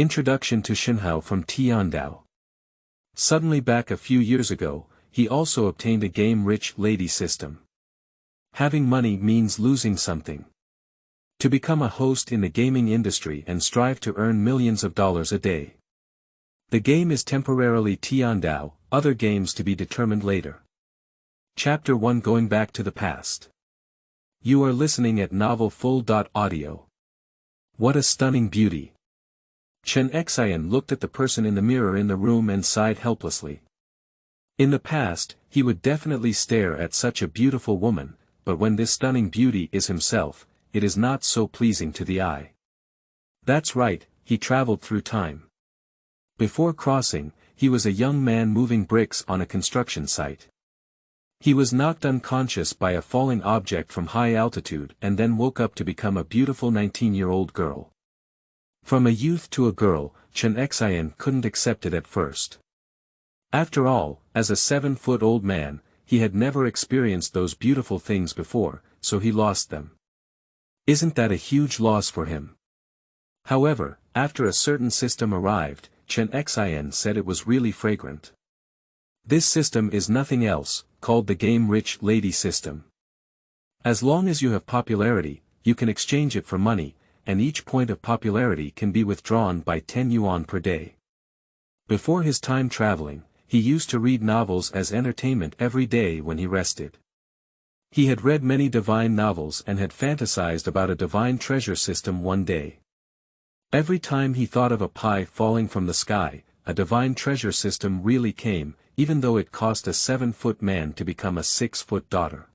Introduction to Shenhao from Tiandao. Suddenly back a few years ago, he also obtained a game-rich lady system. Having money means losing something. To become a host in the gaming industry and strive to earn millions of dollars a day. The game is temporarily Tiandao, other games to be determined later. Chapter 1 Going Back to the Past. You are listening at novelfull.audio. What a stunning beauty. Chen Xian looked at the person in the mirror in the room and sighed helplessly. In the past, he would definitely stare at such a beautiful woman, but when this stunning beauty is himself, it is not so pleasing to the eye. That's right, he traveled through time. Before crossing, he was a young man moving bricks on a construction site. He was knocked unconscious by a falling object from high altitude and then woke up to become a beautiful 19-year-old girl. From a youth to a girl, Chen Xian couldn't accept it at first. After all, as a 7-foot-old man, he had never experienced those beautiful things before, so he lost them. Isn't that a huge loss for him? However, after a certain system arrived, Chen Xian said it was really fragrant. This system is nothing else, called the game-rich lady system. As long as you have popularity, you can exchange it for money, and each point of popularity can be withdrawn by 10 yuan per day. Before his time traveling, he used to read novels as entertainment every day when he rested. He had read many divine novels and had fantasized about a divine treasure system one day. Every time he thought of a pie falling from the sky, a divine treasure system really came, even though it cost a 7-foot man to become a 6-foot daughter.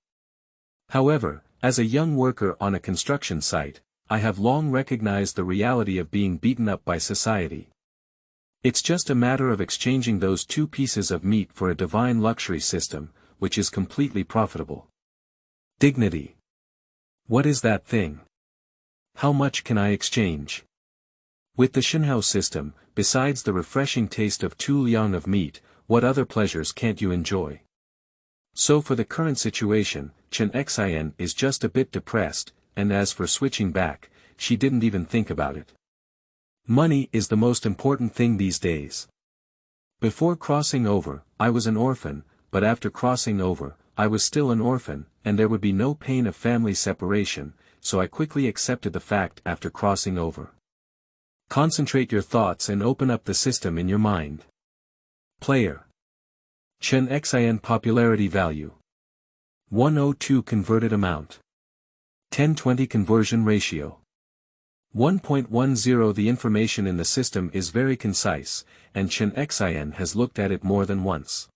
However, as a young worker on a construction site, I have long recognized the reality of being beaten up by society. It's just a matter of exchanging those 2 pieces of meat for a divine luxury system, which is completely profitable. Dignity. What is that thing? How much can I exchange? With the Shenhao system, besides the refreshing taste of 2 liang of meat, what other pleasures can't you enjoy? So for the current situation, Chen Xian is just a bit depressed, and as for switching back, she didn't even think about it. Money is the most important thing these days. Before crossing over, I was an orphan, but after crossing over, I was still an orphan, and there would be no pain of family separation, so I quickly accepted the fact after crossing over. Concentrate your thoughts and open up the system in your mind. Player. Chen Xian popularity value. 102 converted amount. 10-20 conversion ratio. 1.10 The information in the system is very concise, and Chen Xian has looked at it more than once.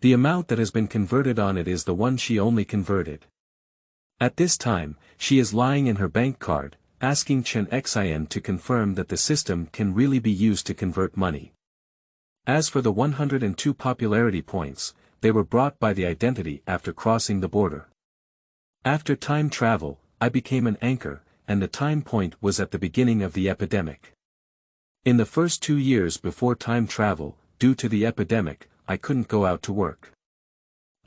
The amount that has been converted on it is the one she only converted. At this time, she is lying in her bank card, asking Chen Xian to confirm that the system can really be used to convert money. As for the 102 popularity points, they were brought by the identity after crossing the border. After time travel, I became an anchor, and the time point was at the beginning of the epidemic. In the first 2 years before time travel, due to the epidemic, I couldn't go out to work.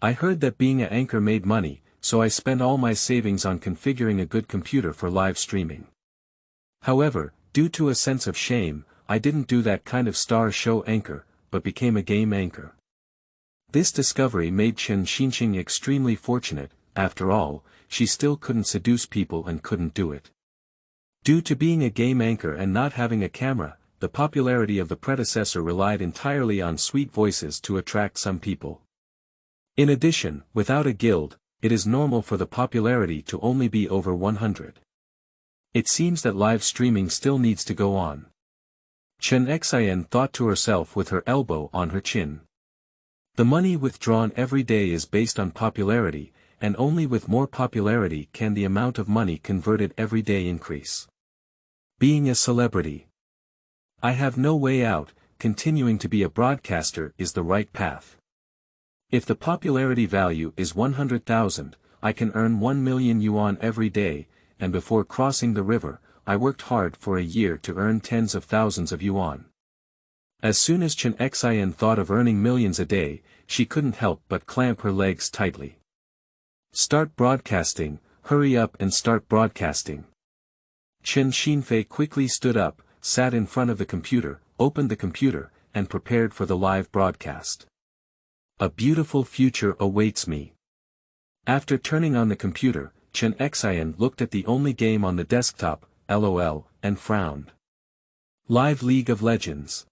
I heard that being an anchor made money, so I spent all my savings on configuring a good computer for live streaming. However, due to a sense of shame, I didn't do that kind of star show anchor, but became a game anchor. This discovery made Chen Xinqing extremely fortunate. After all, she still couldn't seduce people and couldn't do it. Due to being a game anchor and not having a camera, the popularity of the predecessor relied entirely on sweet voices to attract some people. In addition, without a guild, it is normal for the popularity to only be over 100. It seems that live streaming still needs to go on. Chen Xian thought to herself with her elbow on her chin. The money withdrawn every day is based on popularity, and only with more popularity can the amount of money converted every day increase. Being a celebrity. I have no way out, continuing to be a broadcaster is the right path. If the popularity value is 100,000, I can earn 1 million yuan every day, and before crossing the river, I worked hard for a year to earn tens of thousands of yuan. As soon as Chen Xian thought of earning millions a day, she couldn't help but clamp her legs tightly. Start broadcasting, hurry up and start broadcasting. Chen Xinfei quickly stood up, sat in front of the computer, opened the computer, and prepared for the live broadcast. A beautiful future awaits me. After turning on the computer, Chen Xian looked at the only game on the desktop, LOL, and frowned. Live League of Legends.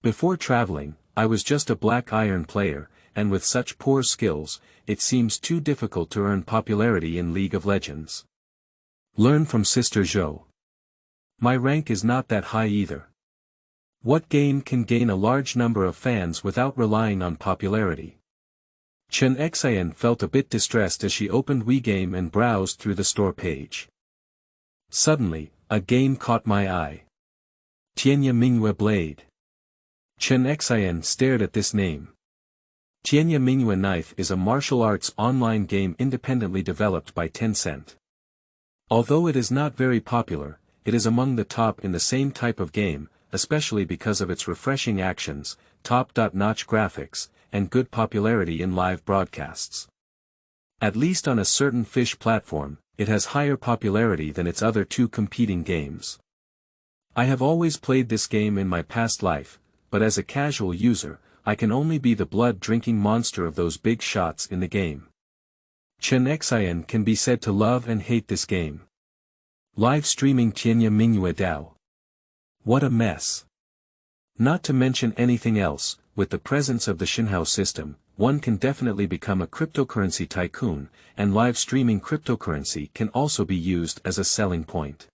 Before traveling, I was just a black iron player, and with such poor skills, it seems too difficult to earn popularity in League of Legends. Learn from Sister Zhou. My rank is not that high either. What game can gain a large number of fans without relying on popularity? Chen Xian felt a bit distressed as she opened WeGame and browsed through the store page. Suddenly, a game caught my eye. Tianya Mingyue Blade. Chen Xian stared at this name. Tianya Mingyue Knife is a martial arts online game independently developed by Tencent. Although it is not very popular, it is among the top in the same type of game, especially because of its refreshing actions, top-notch graphics, and good popularity in live broadcasts. At least on a certain fish platform, it has higher popularity than its other two competing games. I have always played this game in my past life, but as a casual user, I can only be the blood-drinking monster of those big shots in the game. Chen Xian can be said to love and hate this game. Live streaming Tianya Mingyue Dao. What a mess. Not to mention anything else, with the presence of the Shenhao system, one can definitely become a cryptocurrency tycoon, and live streaming cryptocurrency can also be used as a selling point.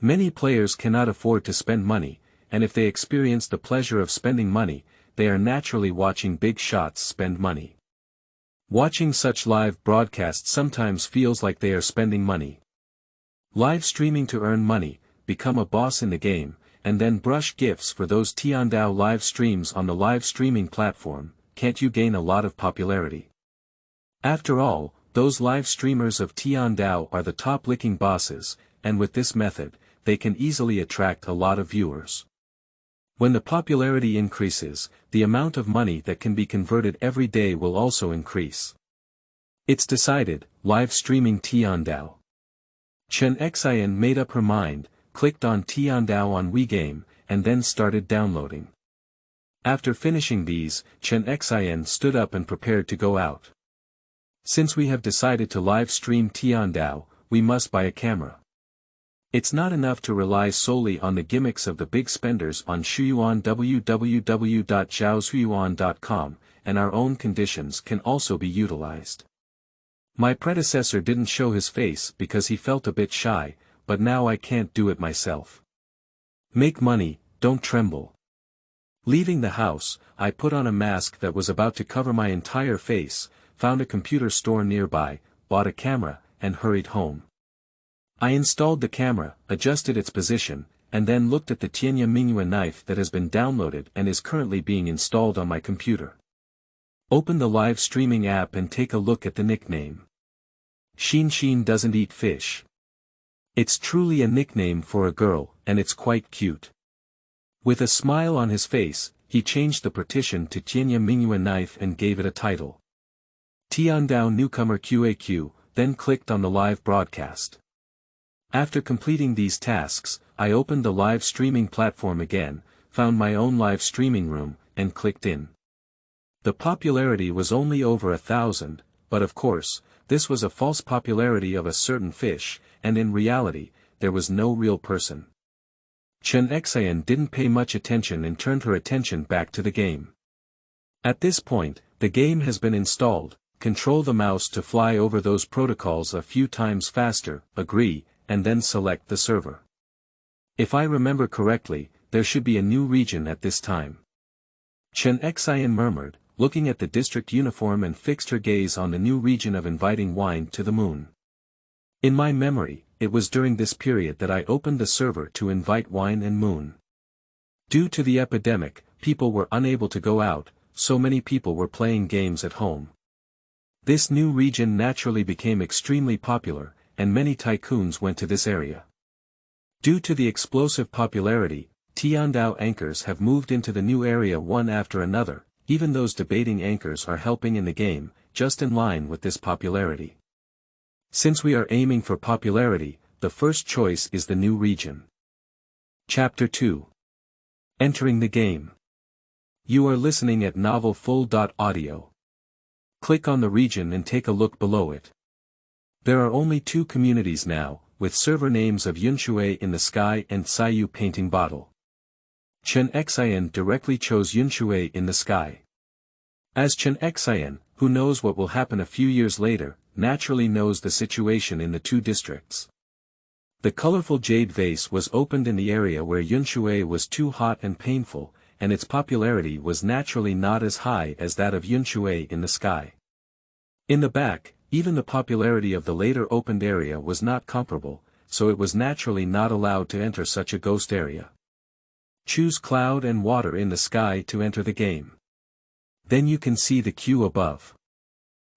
Many players cannot afford to spend money, and if they experience the pleasure of spending money, they are naturally watching big shots spend money. Watching such live broadcasts sometimes feels like they are spending money. Live streaming to earn money, become a boss in the game, and then brush gifts for those Tiandao live streams on the live streaming platform, can't you gain a lot of popularity? After all, those live streamers of Tiandao are the top-licking bosses, and with this method, they can easily attract a lot of viewers. When the popularity increases, the amount of money that can be converted every day will also increase. It's decided, live streaming Tiandao. Chen Xian made up her mind, clicked on Tiandao on WeGame, and then started downloading. After finishing these, Chen Xian stood up and prepared to go out. Since we have decided to live stream Tiandao, we must buy a camera. It's not enough to rely solely on the gimmicks of the big spenders on Shuyuan www.zhaoshuyuan.com, and our own conditions can also be utilized. My predecessor didn't show his face because he felt a bit shy, but now I can't do it myself. Make money, don't tremble. Leaving the house, I put on a mask that was about to cover my entire face, found a computer store nearby, bought a camera, and hurried home. I installed the camera, adjusted its position, and then looked at the Tianya Mingyue knife that has been downloaded and is currently being installed on my computer. Open the live streaming app and take a look at the nickname. Xin doesn't eat fish. It's truly a nickname for a girl, and it's quite cute. With a smile on his face, he changed the partition to Tianya Mingyue knife and gave it a title. Tiandao Newcomer QAQ, then clicked on the live broadcast. After completing these tasks, I opened the live streaming platform again, found my own live streaming room, and clicked in. The popularity was only over 1,000, but of course, this was a false popularity of a certain fish, and in reality, there was no real person. Chen Xian didn't pay much attention and turned her attention back to the game. At this point, the game has been installed, control the mouse to fly over those protocols a few times faster, agree, and then select the server. If I remember correctly, there should be a new region at this time. Chen Xian murmured, looking at the district uniform and fixed her gaze on the new region of inviting wine to the moon. In my memory, it was during this period that I opened the server to invite wine and moon. Due to the epidemic, people were unable to go out, so many people were playing games at home. This new region naturally became extremely popular, and many tycoons went to this area. Due to the explosive popularity, Tiandao anchors have moved into the new area one after another, even those debating anchors are helping in the game, just in line with this popularity. Since we are aiming for popularity, the first choice is the new region. Chapter 2. Entering the game. You are listening at novelfull.audio. Click on the region and take a look below it. There are only 2 communities now, with server names of Yunshui in the sky and Sayu painting bottle. Chen Xian directly chose Yunshui in the sky. As Chen Xian, who knows what will happen a few years later, naturally knows the situation in the 2 districts. The colorful jade vase was opened in the area where Yunshui was too hot and painful, and its popularity was naturally not as high as that of Yunshui in the sky. In the back, even the popularity of the later opened area was not comparable, so it was naturally not allowed to enter such a ghost area. Choose cloud and water in the sky to enter the game. Then you can see the queue above.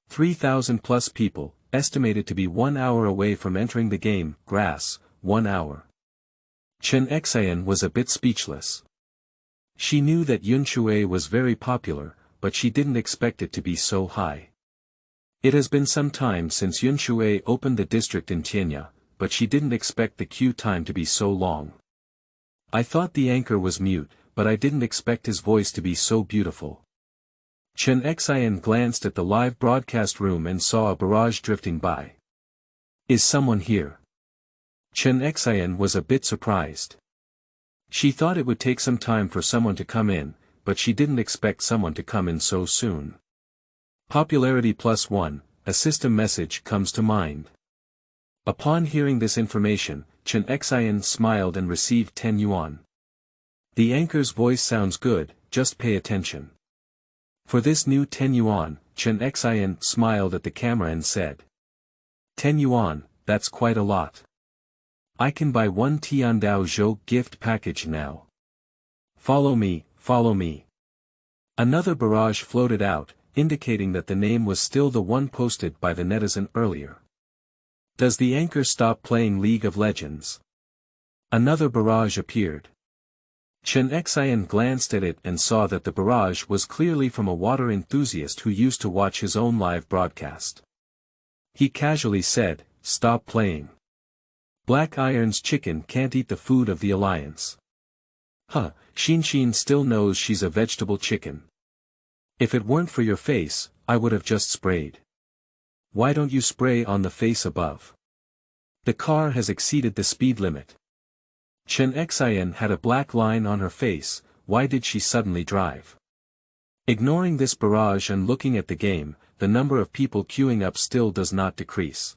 3,000 plus people, estimated to be 1 hour away from entering the game. Grass, 1 hour. Chen Xian was a bit speechless. She knew that Yunshui was very popular, but she didn't expect it to be so high. It has been some time since Yunshui opened the district in Tiandao, but she didn't expect the queue time to be so long. I thought the anchor was mute, but I didn't expect his voice to be so beautiful. Chen Xian glanced at the live broadcast room and saw a barrage drifting by. Is someone here? Chen Xian was a bit surprised. She thought it would take some time for someone to come in, but she didn't expect someone to come in so soon. Popularity +1, a system message comes to mind. Upon hearing this information, Chen Xian smiled and received 10 yuan. The anchor's voice sounds good, just pay attention. For this new 10 yuan, Chen Xian smiled at the camera and said. 10 yuan, that's quite a lot. I can buy 1 Tiandao Zhou gift package now. Follow me, follow me. Another barrage floated out, indicating that the name was still the one posted by the netizen earlier. Does the anchor stop playing League of Legends? Another barrage appeared. Chen Xian glanced at it and saw that the barrage was clearly from a water enthusiast who used to watch his own live broadcast. He casually said, stop playing. Black Iron's chicken can't eat the food of the Alliance. Huh, Xin still knows she's a vegetable chicken. If it weren't for your face, I would have just sprayed. Why don't you spray on the face above? The car has exceeded the speed limit. Chen Xian had a black line on her face, why did she suddenly drive? Ignoring this barrage and looking at the game, the number of people queuing up still does not decrease.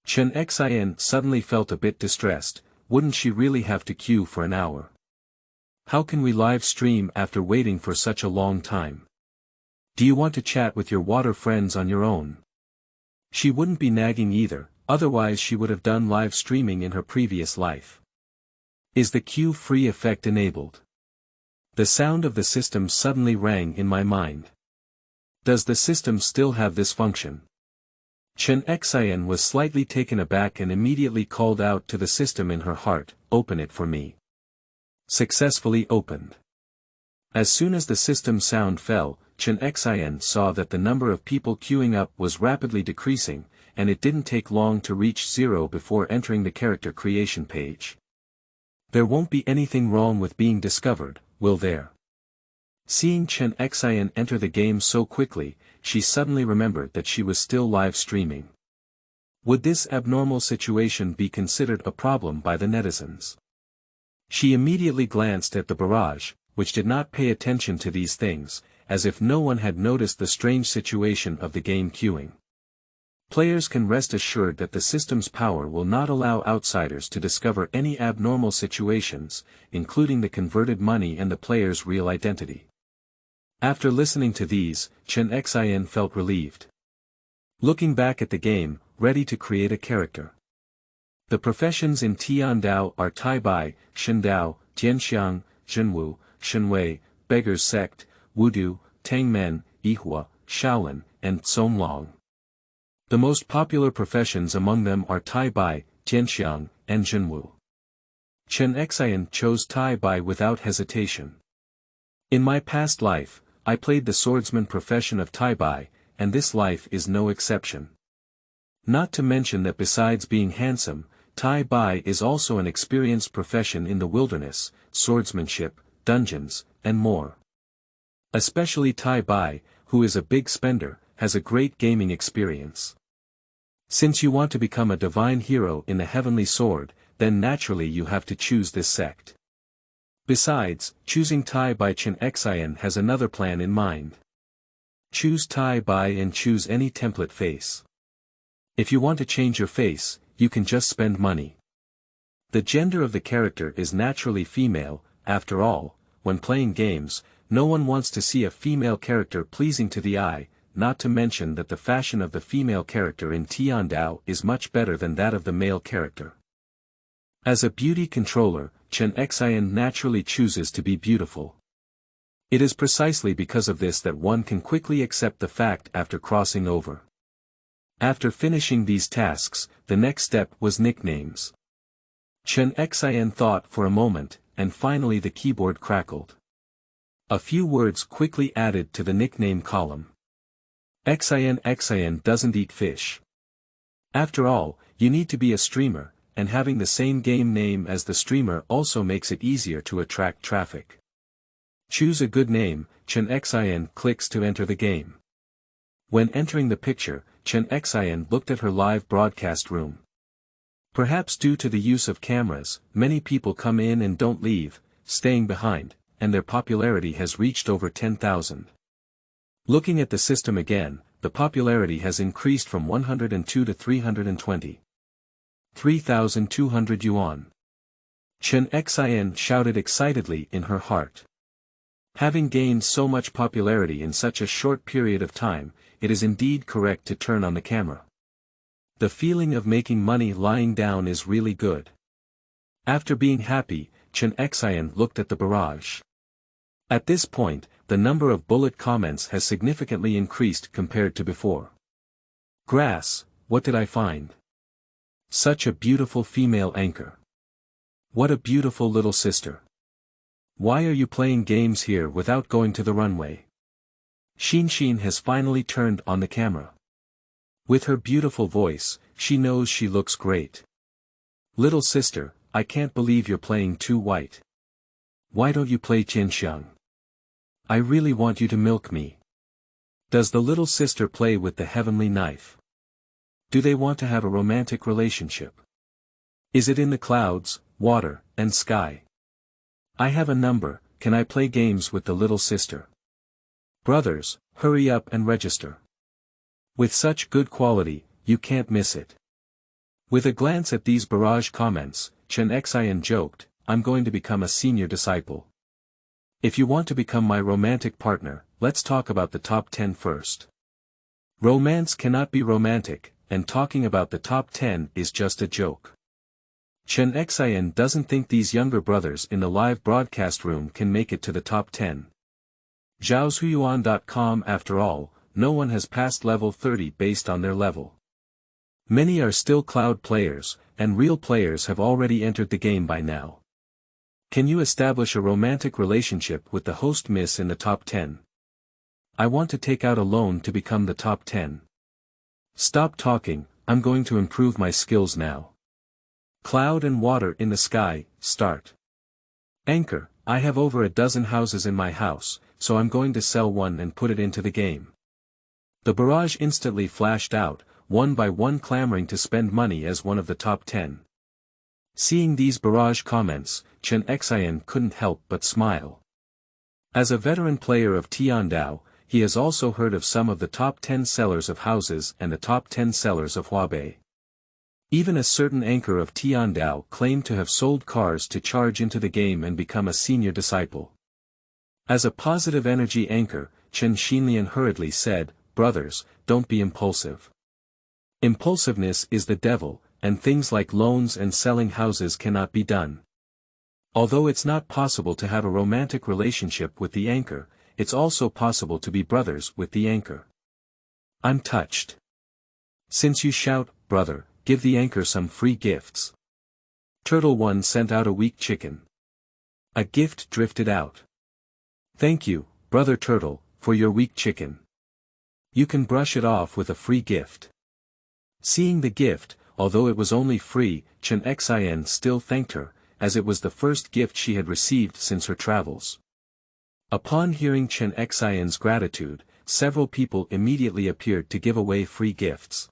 Chen Xian suddenly felt a bit distressed, wouldn't she really have to queue for an hour? How can we live stream after waiting for such a long time? Do you want to chat with your water friends on your own? She wouldn't be nagging either, otherwise she would have done live streaming in her previous life. Is the queue free effect enabled? The sound of the system suddenly rang in my mind. Does the system still have this function? Chen Xian was slightly taken aback and immediately called out to the system in her heart, open it for me. Successfully opened. As soon as the system sound fell, Chen Xian saw that the number of people queuing up was rapidly decreasing, and it didn't take long to reach 0 before entering the character creation page. There won't be anything wrong with being discovered, will there? Seeing Chen Xian enter the game so quickly, she suddenly remembered that she was still live streaming. Would this abnormal situation be considered a problem by the netizens? She immediately glanced at the barrage, which did not pay attention to these things, as if no one had noticed the strange situation of the game queuing. Players can rest assured that the system's power will not allow outsiders to discover any abnormal situations, including the converted money and the player's real identity. After listening to these, Chen Xian felt relieved. Looking back at the game, ready to create a character. The professions in Tiandao are Tai Bai, Shenhao, Tianxiang, Zhenwu, Shenwei, Beggar's Sect, Wudu, Tangmen, Yihua, Shaolin, and Songlong. The most popular professions among them are Tai Bai, Tianxiang, and Zhenwu. Chen Xian chose Tai Bai without hesitation. In my past life, I played the swordsman profession of Tai Bai, and this life is no exception. Not to mention that besides being handsome, Tai Bai is also an experienced profession in the wilderness, swordsmanship, dungeons, and more. Especially Tai Bai, who is a big spender, has a great gaming experience. Since you want to become a divine hero in the heavenly sword, then naturally you have to choose this sect. Besides, choosing Tai Bai, Chen Xian has another plan in mind. Choose Tai Bai and choose any template face. If you want to change your face, you can just spend money. The gender of the character is naturally female. After all, when playing games, no one wants to see a female character pleasing to the eye, not to mention that the fashion of the female character in Tiandao is much better than that of the male character. As a beauty controller, Chen Xian naturally chooses to be beautiful. It is precisely because of this that one can quickly accept the fact after crossing over. After finishing these tasks, the next step was nicknames. Chen Xian thought for a moment, and finally the keyboard crackled. A few words quickly added to the nickname column. Xian doesn't eat fish. After all, you need to be a streamer, and having the same game name as the streamer also makes it easier to attract traffic. Choose a good name. Chen Xian clicks to enter the game. When entering the picture, Chen Xian looked at her live broadcast room. Perhaps due to the use of cameras, many people come in and don't leave, staying behind, and their popularity has reached over 10,000. Looking at the system again, the popularity has increased from 102 to 320. 3,200 yuan. Chen Xian shouted excitedly in her heart. Having gained so much popularity in such a short period of time, it is indeed correct to turn on the camera. The feeling of making money lying down is really good. After being happy, Chen Xian looked at the barrage. At this point, the number of bullet comments has significantly increased compared to before. Grass, what did I find? Such a beautiful female anchor. What a beautiful little sister. Why are you playing games here without going to the runway? Xin has finally turned on the camera. With her beautiful voice, she knows she looks great. Little sister, I can't believe you're playing too white. Why don't you play Qianxiang? I really want you to milk me. Does the little sister play with the heavenly knife? Do they want to have a romantic relationship? Is it in the clouds, water, and sky? I have a number. Can I play games with the little sister? Brothers, hurry up and register. With such good quality, you can't miss it. With a glance at these barrage comments, Chen Xian joked, I'm going to become a senior disciple. If you want to become my romantic partner, let's talk about the top 10 first. Romance cannot be romantic, and talking about the top 10 is just a joke. Chen Xian doesn't think these younger brothers in the live broadcast room can make it to the top 10. Zhaoshuyuan.com. After all, no one has passed level 30 based on their level. Many are still cloud players, and real players have already entered the game by now. Can you establish a romantic relationship with the host miss in the top 10? I want to take out a loan to become the top 10. Stop talking, I'm going to improve my skills now. Cloud and water in the sky, start. Anchor, I have over a dozen houses in my house, so I'm going to sell one and put it into the game. The barrage instantly flashed out, one by one clamoring to spend money as one of the top 10. Seeing these barrage comments, Chen Xian couldn't help but smile. As a veteran player of Tiandao, he has also heard of some of the top 10 sellers of houses and the top 10 sellers of Huabei. Even a certain anchor of Tiandao claimed to have sold cars to charge into the game and become a senior disciple. As a positive energy anchor, Chen Xinlian hurriedly said, brothers, don't be impulsive. Impulsiveness is the devil, and things like loans and selling houses cannot be done. Although it's not possible to have a romantic relationship with the anchor, it's also possible to be brothers with the anchor. I'm touched. Since you shout, brother, give the anchor some free gifts. Turtle 1 sent out a weak chicken. A gift drifted out. Thank you, brother Turtle, for your weak chicken. You can brush it off with a free gift. Seeing the gift, although it was only free, Chen Xin still thanked her, as it was the first gift she had received since her travels. Upon hearing Chen Xin's gratitude, several people immediately appeared to give away free gifts.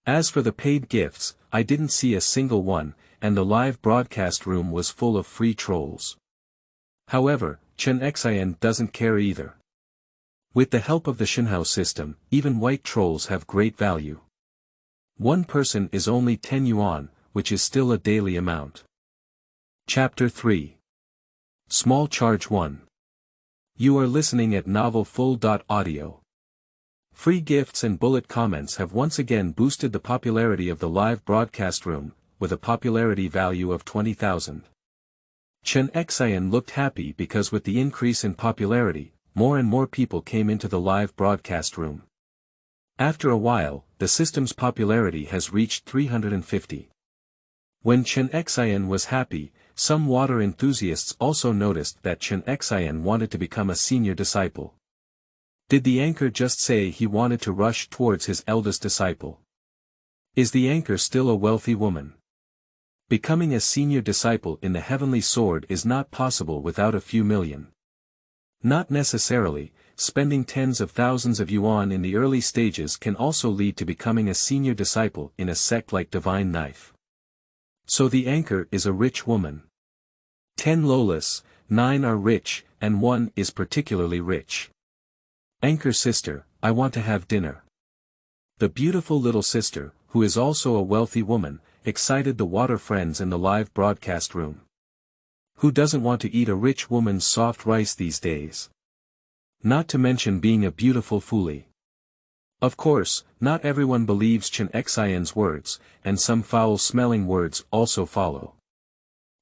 As for the paid gifts, I didn't see a single one, and the live broadcast room was full of free trolls. However, Chen Xin doesn't care either. With the help of the Shenhao system, even white trolls have great value. One person is only 10 yuan, which is still a daily amount. Chapter 3. Small Charge 1. You are listening at novelfull.audio. Free gifts and bullet comments have once again boosted the popularity of the live broadcast room, with a popularity value of 20,000. Chen Xin looked happy because with the increase in popularity, more and more people came into the live broadcast room. After a while, the system's popularity has reached 350. When Chen Xin was happy, some water enthusiasts also noticed that Chen Xin wanted to become a senior disciple. Did the anchor just say he wanted to rush towards his eldest disciple? Is the anchor still a wealthy woman? Becoming a senior disciple in the Heavenly Sword is not possible without a few million. Not necessarily, spending tens of thousands of yuan in the early stages can also lead to becoming a senior disciple in a sect like Divine Knife. So the anchor is a rich woman. 10 lawless, 9 are rich, and 1 is particularly rich. Anchor sister, I want to have dinner. The beautiful little sister, who is also a wealthy woman, excited the water friends in the live broadcast room. Who doesn't want to eat a rich woman's soft rice these days? Not to mention being a beautiful foolie. Of course, not everyone believes Chen Xin's words, and some foul-smelling words also follow.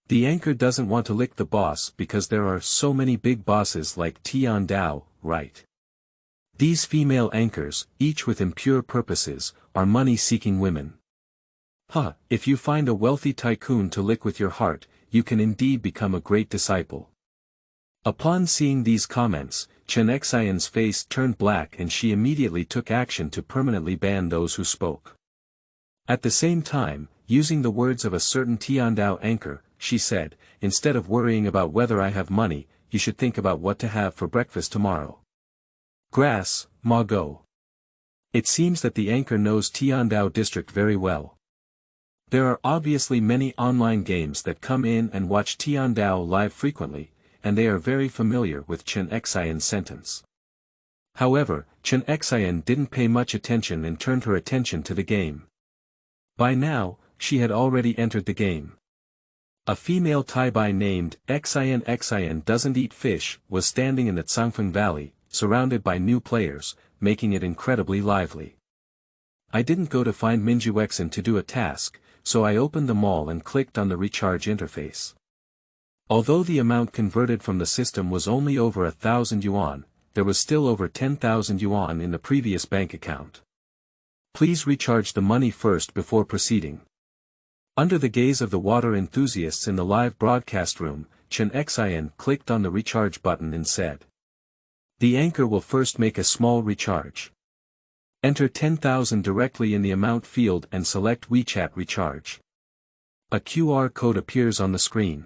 The anchor doesn't want to lick the boss because there are so many big bosses like Tiandao, right? These female anchors, each with impure purposes, are money-seeking women. If you find a wealthy tycoon to lick with your heart, you can indeed become a great disciple. Upon seeing these comments, Chen Xin's face turned black and she immediately took action to permanently ban those who spoke. At the same time, using the words of a certain Tiandao anchor, she said, instead of worrying about whether I have money, you should think about what to have for breakfast tomorrow. Grass, ma go. It seems that the anchor knows Tiandao district very well. There are obviously many online games that come in and watch Tiandao live frequently, and they are very familiar with Chen Xin's sentence. However, Chen Xin didn't pay much attention and turned her attention to the game. By now, she had already entered the game. A female Tai-bai named Xin doesn't eat fish was standing in the Cangfeng Valley, surrounded by new players, making it incredibly lively. I didn't go to find Minju Xen to do a task, so I opened the mall and clicked on the recharge interface. Although the amount converted from the system was only over 1,000 yuan, there was still over 10,000 yuan in the previous bank account. Please recharge the money first before proceeding. Under the gaze of the water enthusiasts in the live broadcast room, Chen Xin clicked on the recharge button and said. The anchor will first make a small recharge. Enter 10,000 directly in the amount field and select WeChat recharge. A QR code appears on the screen.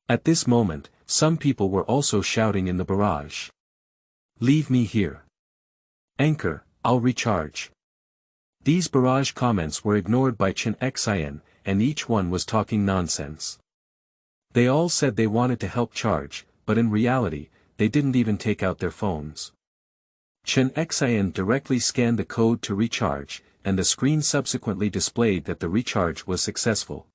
At this moment, some people were also shouting in the barrage. Leave me here. Anchor, I'll recharge. These barrage comments were ignored by Chen Xin, and each one was talking nonsense. They all said they wanted to help charge, but in reality, they didn't even take out their phones. Chen Xin directly scanned the code to recharge, and the screen subsequently displayed that the recharge was successful.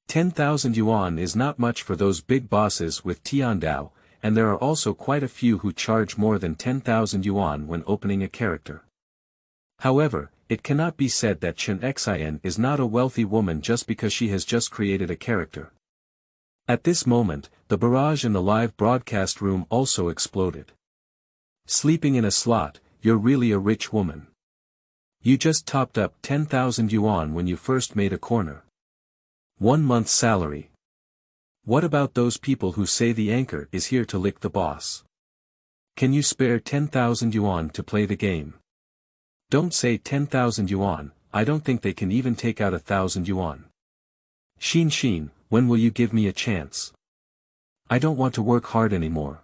10,000 yuan is not much for those big bosses with Tiandao, and there are also quite a few who charge more than 10,000 yuan when opening a character. However, it cannot be said that Chen Xin is not a wealthy woman just because she has just created a character. At this moment, the barrage in the live broadcast room also exploded. Sleeping in a slot, you're really a rich woman. You just topped up 10,000 yuan when you first made a corner. 1 month's salary. What about those people who say the anchor is here to lick the boss? Can you spare 10,000 yuan to play the game? Don't say 10,000 yuan, I don't think they can even take out 1,000 yuan. Xin, when will you give me a chance? I don't want to work hard anymore.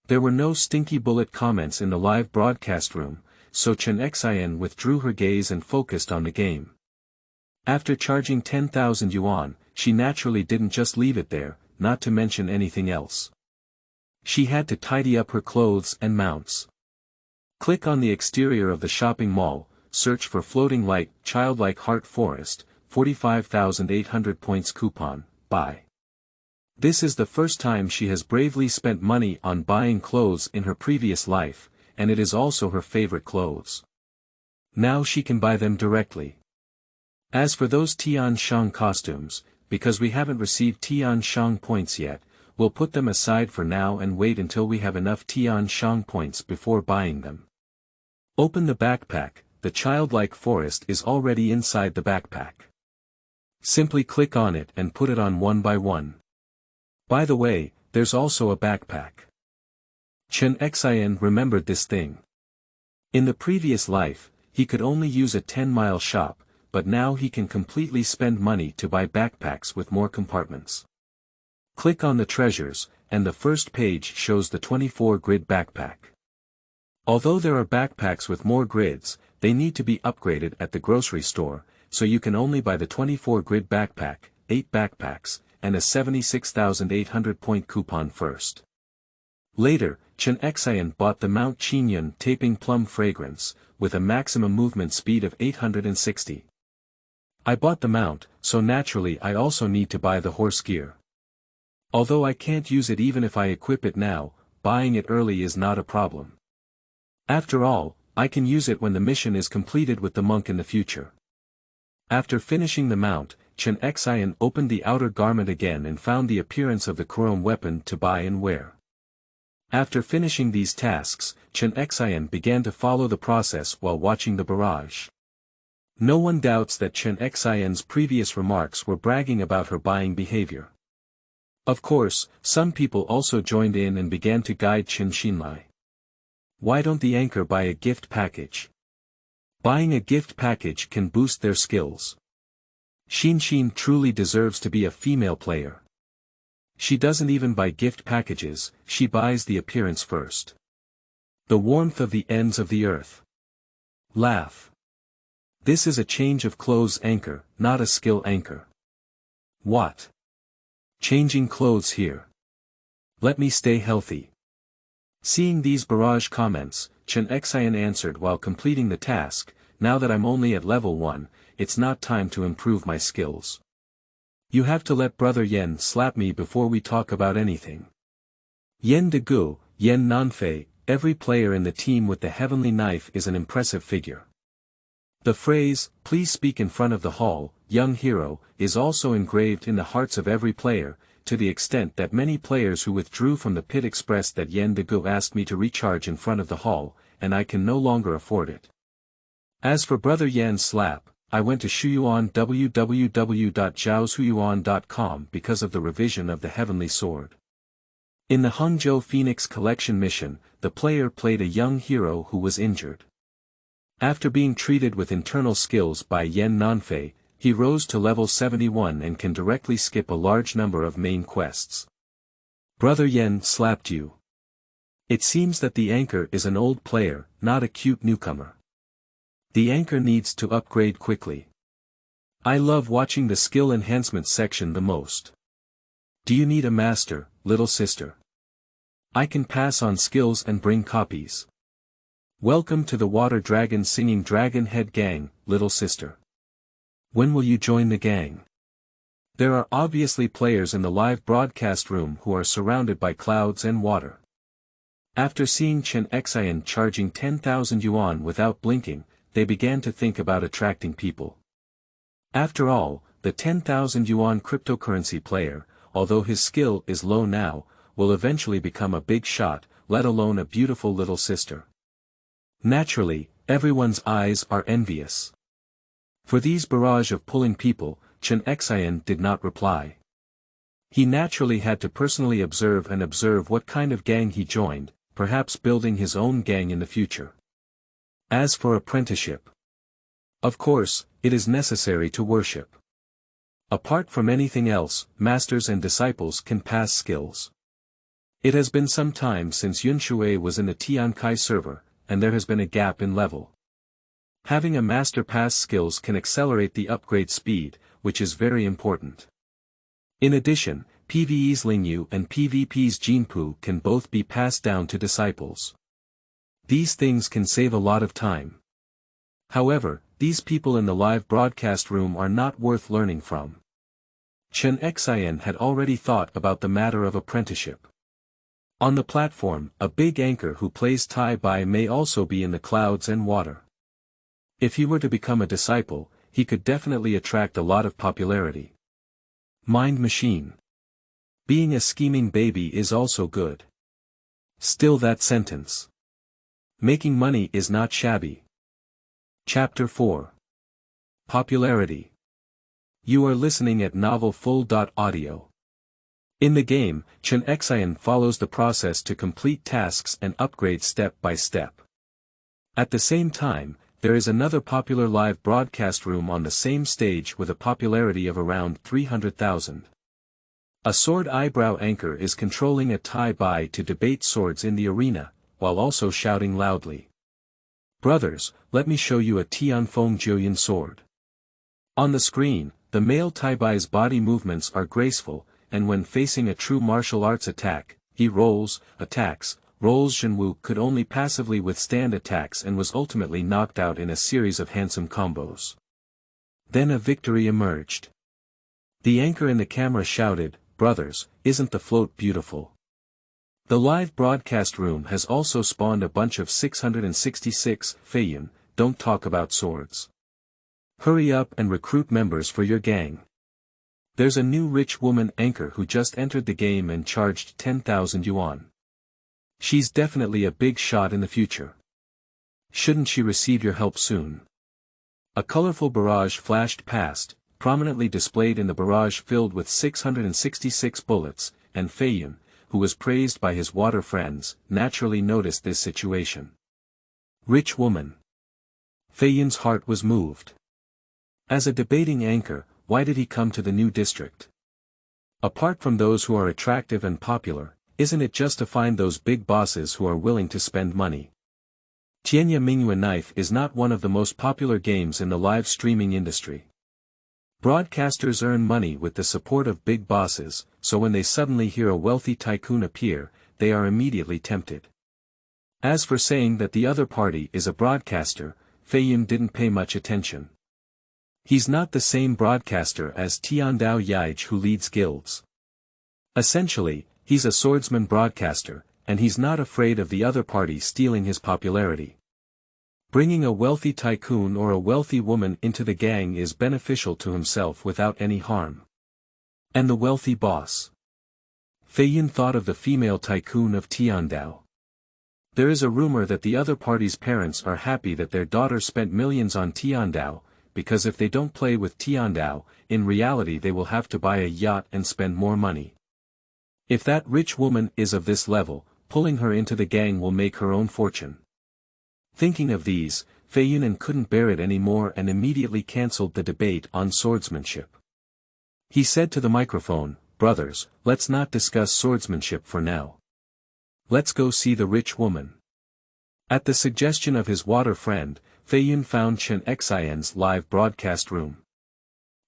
There were no stinky bullet comments in the live broadcast room, so Chen Xian withdrew her gaze and focused on the game. After charging 10,000 yuan, she naturally didn't just leave it there, not to mention anything else. She had to tidy up her clothes and mounts. Click on the exterior of the shopping mall, search for floating light, childlike heart forest, 45,800 points coupon, buy. This is the first time she has bravely spent money on buying clothes in her previous life, and it is also her favorite clothes. Now she can buy them directly. As for those Tianshang costumes, because we haven't received Tianshang points yet, we'll put them aside for now and wait until we have enough Tianshang points before buying them. Open the backpack, the childlike forest is already inside the backpack. Simply click on it and put it on one by one. By the way, there's also a backpack. Chen Xian remembered this thing. In the previous life, he could only use a 10-mile shop, but now he can completely spend money to buy backpacks with more compartments. Click on the treasures, and the first page shows the 24-grid backpack. Although there are backpacks with more grids, they need to be upgraded at the grocery store, so you can only buy the 24-grid backpack, 8 backpacks, and a 76,800 point coupon first. Later, Chen Xian bought the Mount Qingyun Taping Plum Fragrance, with a maximum movement speed of 860. I bought the mount, so naturally I also need to buy the horse gear. Although I can't use it even if I equip it now, buying it early is not a problem. After all, I can use it when the mission is completed with the monk in the future. After finishing the mount, Chen Xian opened the outer garment again and found the appearance of the chrome weapon to buy and wear. After finishing these tasks, Chen Xian began to follow the process while watching the barrage. No one doubts that Chen Xian's previous remarks were bragging about her buying behavior. Of course, some people also joined in and began to guide Chen Xinlai. Why don't the anchor buy a gift package? Buying a gift package can boost their skills. Xin truly deserves to be a female player. She doesn't even buy gift packages, she buys the appearance first. The warmth of the ends of the earth. Laugh. This is a change of clothes anchor, not a skill anchor. What? Changing clothes here. Let me stay healthy. Seeing these barrage comments, Chen Xian answered while completing the task, now that I'm only at level 1, it's not time to improve my skills. You have to let Brother Yen slap me before we talk about anything. Yen De Gu, Yen Nanfei, every player in the team with the heavenly knife is an impressive figure. The phrase, please speak in front of the hall, young hero, is also engraved in the hearts of every player, to the extent that many players who withdrew from the pit expressed that Yen De Gu asked me to recharge in front of the hall, and I can no longer afford it. As for Brother Yen's slap, I went to Shuyuan www.zhaoshuyuan.com because of the revision of the Heavenly Sword. In the Hangzhou Phoenix Collection mission, the player played a young hero who was injured. After being treated with internal skills by Yen Nanfei, he rose to level 71 and can directly skip a large number of main quests. Brother Yen slapped you. It seems that the anchor is an old player, not a cute newcomer. The anchor needs to upgrade quickly. I love watching the skill enhancement section the most. Do you need a master, little sister? I can pass on skills and bring copies. Welcome to the Water Dragon Singing Dragon Head Gang, little sister. When will you join the gang? There are obviously players in the live broadcast room who are surrounded by clouds and water. After seeing Chen Xian charging 10,000 yuan without blinking, they began to think about attracting people. After all, the 10,000 yuan cryptocurrency player, although his skill is low now, will eventually become a big shot, let alone a beautiful little sister. Naturally, everyone's eyes are envious. For these barrage of pulling people, Chen Xian did not reply. He naturally had to personally observe what kind of gang he joined, perhaps building his own gang in the future. As for apprenticeship, Of course, it is necessary to worship. Apart from anything else, masters and disciples can pass skills. It has been some time since Yun Shui was in the Tiankai server, and there has been a gap in level. Having a master pass skills can accelerate the upgrade speed, which is very important. In addition, PvE's Lingyu and PvP's Jinpu can both be passed down to disciples. These things can save a lot of time. However, these people in the live broadcast room are not worth learning from. Chen Xian had already thought about the matter of apprenticeship. On the platform, a big anchor who plays Tai Bai may also be in the clouds and water. If he were to become a disciple, he could definitely attract a lot of popularity. Mind machine. Being a scheming baby is also good. Still that sentence. Making money is not shabby. Chapter 4. Popularity. You are listening at novelfull.audio. In the game, Chen Xian follows the process to complete tasks and upgrade step by step. At the same time, there is another popular live broadcast room on the same stage with a popularity of around 300,000. A sword eyebrow anchor is controlling a Tai Bai to debate swords in the arena, while also shouting loudly. Brothers, let me show you a Tianfeng Jiuyan sword. On the screen, the male Tai Bai's body movements are graceful, and when facing a true martial arts attack, he rolls, attacks, rolls. Zhenwu could only passively withstand attacks and was ultimately knocked out in a series of handsome combos. Then a victory emerged. The anchor in the camera shouted, "Brothers, isn't the float beautiful?" The live broadcast room has also spawned a bunch of 666, Feiyun, don't talk about swords. Hurry up and recruit members for your gang. There's a new rich woman anchor who just entered the game and charged 10,000 yuan. She's definitely a big shot in the future. Shouldn't she receive your help soon? A colorful barrage flashed past, prominently displayed in the barrage filled with 666 bullets, and Feiyun, who was praised by his water friends, naturally noticed this situation. Rich woman. Feiyun's heart was moved. As a debating anchor, why did he come to the new district? Apart from those who are attractive and popular, isn't it just to find those big bosses who are willing to spend money? Tianya Mingyue Knife is not one of the most popular games in the live streaming industry. Broadcasters earn money with the support of big bosses, so when they suddenly hear a wealthy tycoon appear, they are immediately tempted. As for saying that the other party is a broadcaster, Feiyun didn't pay much attention. He's not the same broadcaster as Tiandao Yaij who leads guilds. Essentially, he's a swordsman broadcaster, and he's not afraid of the other party stealing his popularity. Bringing a wealthy tycoon or a wealthy woman into the gang is beneficial to himself without any harm. And the wealthy boss. Feiyun thought of the female tycoon of Tiandao. There is a rumor that the other party's parents are happy that their daughter spent millions on Tiandao, because if they don't play with Tiandao, in reality they will have to buy a yacht and spend more money. If that rich woman is of this level, pulling her into the gang will make her own fortune. Thinking of these, Feiyun couldn't bear it anymore and immediately cancelled the debate on swordsmanship. He said to the microphone, "Brothers, let's not discuss swordsmanship for now. Let's go see the rich woman." At the suggestion of his water friend, Feiyun found Chen Xian's live broadcast room.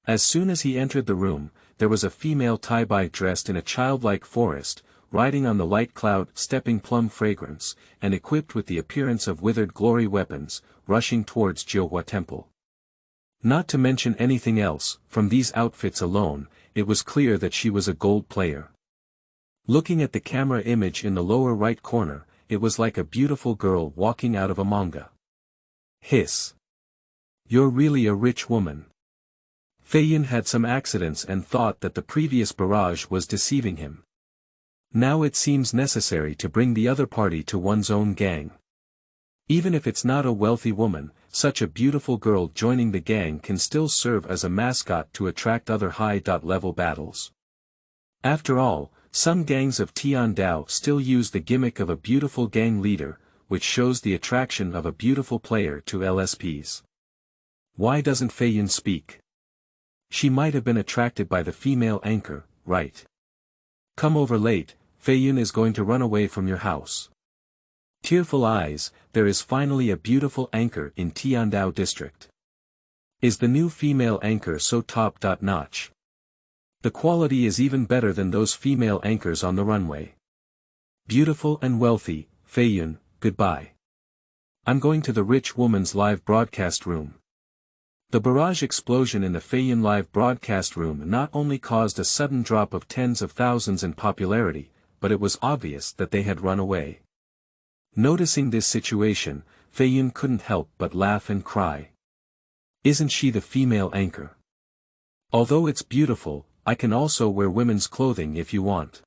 As soon as he entered the room, there was a female Tai Bai dressed in a childlike forest, riding on the light cloud stepping plum fragrance, and equipped with the appearance of withered glory weapons, rushing towards Jiuhua Temple. Not to mention anything else, from these outfits alone, it was clear that she was a gold player. Looking at the camera image in the lower right corner, it was like a beautiful girl walking out of a manga. Hiss. You're really a rich woman. Feiyun had some accidents and thought that the previous barrage was deceiving him. Now it seems necessary to bring the other party to one's own gang. Even if it's not a wealthy woman, such a beautiful girl joining the gang can still serve as a mascot to attract other high-level battles. After all, some gangs of Tiandao still use the gimmick of a beautiful gang leader, which shows the attraction of a beautiful player to LSPs. Why doesn't Fei Yun speak? She might have been attracted by the female anchor, right? Come over late, Fei Yun is going to run away from your house. Tearful eyes, there is finally a beautiful anchor in Tiandao district. Is the new female anchor so top-notch? The quality is even better than those female anchors on the runway. Beautiful and wealthy, Fei Yun, goodbye. I'm going to the rich woman's live broadcast room. The barrage explosion in the Fei Yun live broadcast room not only caused a sudden drop of tens of thousands in popularity, but it was obvious that they had run away. Noticing this situation, Fei Yun couldn't help but laugh and cry. Isn't she the female anchor? Although it's beautiful, I can also wear women's clothing if you want.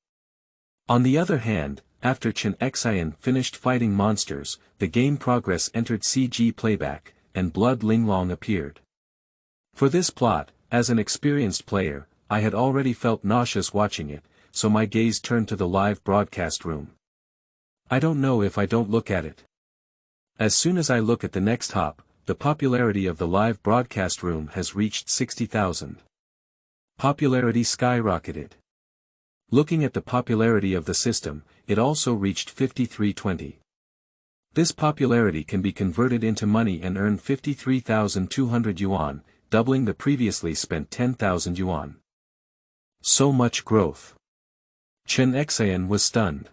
On the other hand, after Chen Xian finished fighting monsters, the game progress entered CG playback, and Blood Linglong appeared. For this plot, as an experienced player, I had already felt nauseous watching it, so my gaze turned to the live broadcast room. I don't know if I don't look at it. As soon as I look at the next hop, the popularity of the live broadcast room has reached 60,000. Popularity skyrocketed. Looking at the popularity of the system, it also reached 5320. This popularity can be converted into money and earn 53,200 yuan, doubling the previously spent 10,000 yuan. So much growth. Chen Xian was stunned.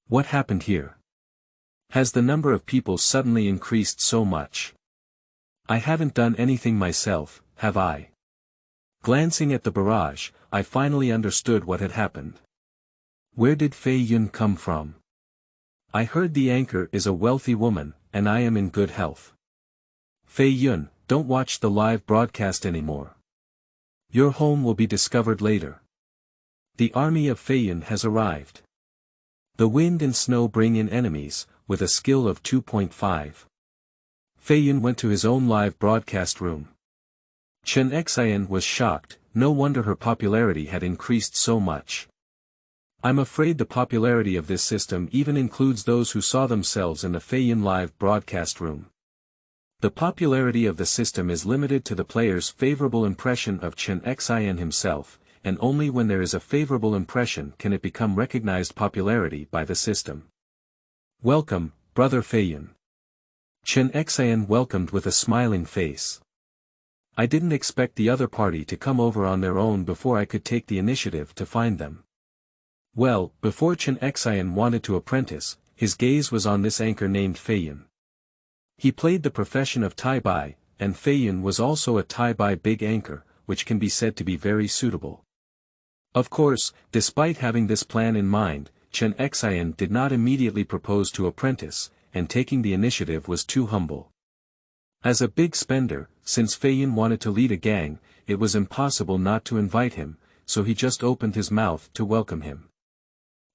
What happened here? Has the number of people suddenly increased so much? I haven't done anything myself, have I? Glancing at the barrage, I finally understood what had happened. Where did Fei Yun come from? I heard the anchor is a wealthy woman, and I am in good health. Fei Yun, don't watch the live broadcast anymore. Your home will be discovered later. The army of Fei Yun has arrived. The wind and snow bring in enemies, with a skill of 2.5. Fei Yun went to his own live broadcast room. Chen Xian was shocked, no wonder her popularity had increased so much. I'm afraid the popularity of this system even includes those who saw themselves in the Fei Yun live broadcast room. The popularity of the system is limited to the player's favorable impression of Chen Xian himself, and only when there is a favorable impression can it become recognized popularity by the system. Welcome, brother Fei Yun. Chen Xian welcomed with a smiling face. I didn't expect the other party to come over on their own before I could take the initiative to find them. Well, before Chen Xian wanted to apprentice, his gaze was on this anchor named Fei Yun. He played the profession of Tai Bai, and Fei Yun was also a Tai Bai big anchor, which can be said to be very suitable. Of course, despite having this plan in mind, Chen Xian did not immediately propose to apprentice, and taking the initiative was too humble. As a big spender, since Fei Yun wanted to lead a gang, it was impossible not to invite him, so he just opened his mouth to welcome him.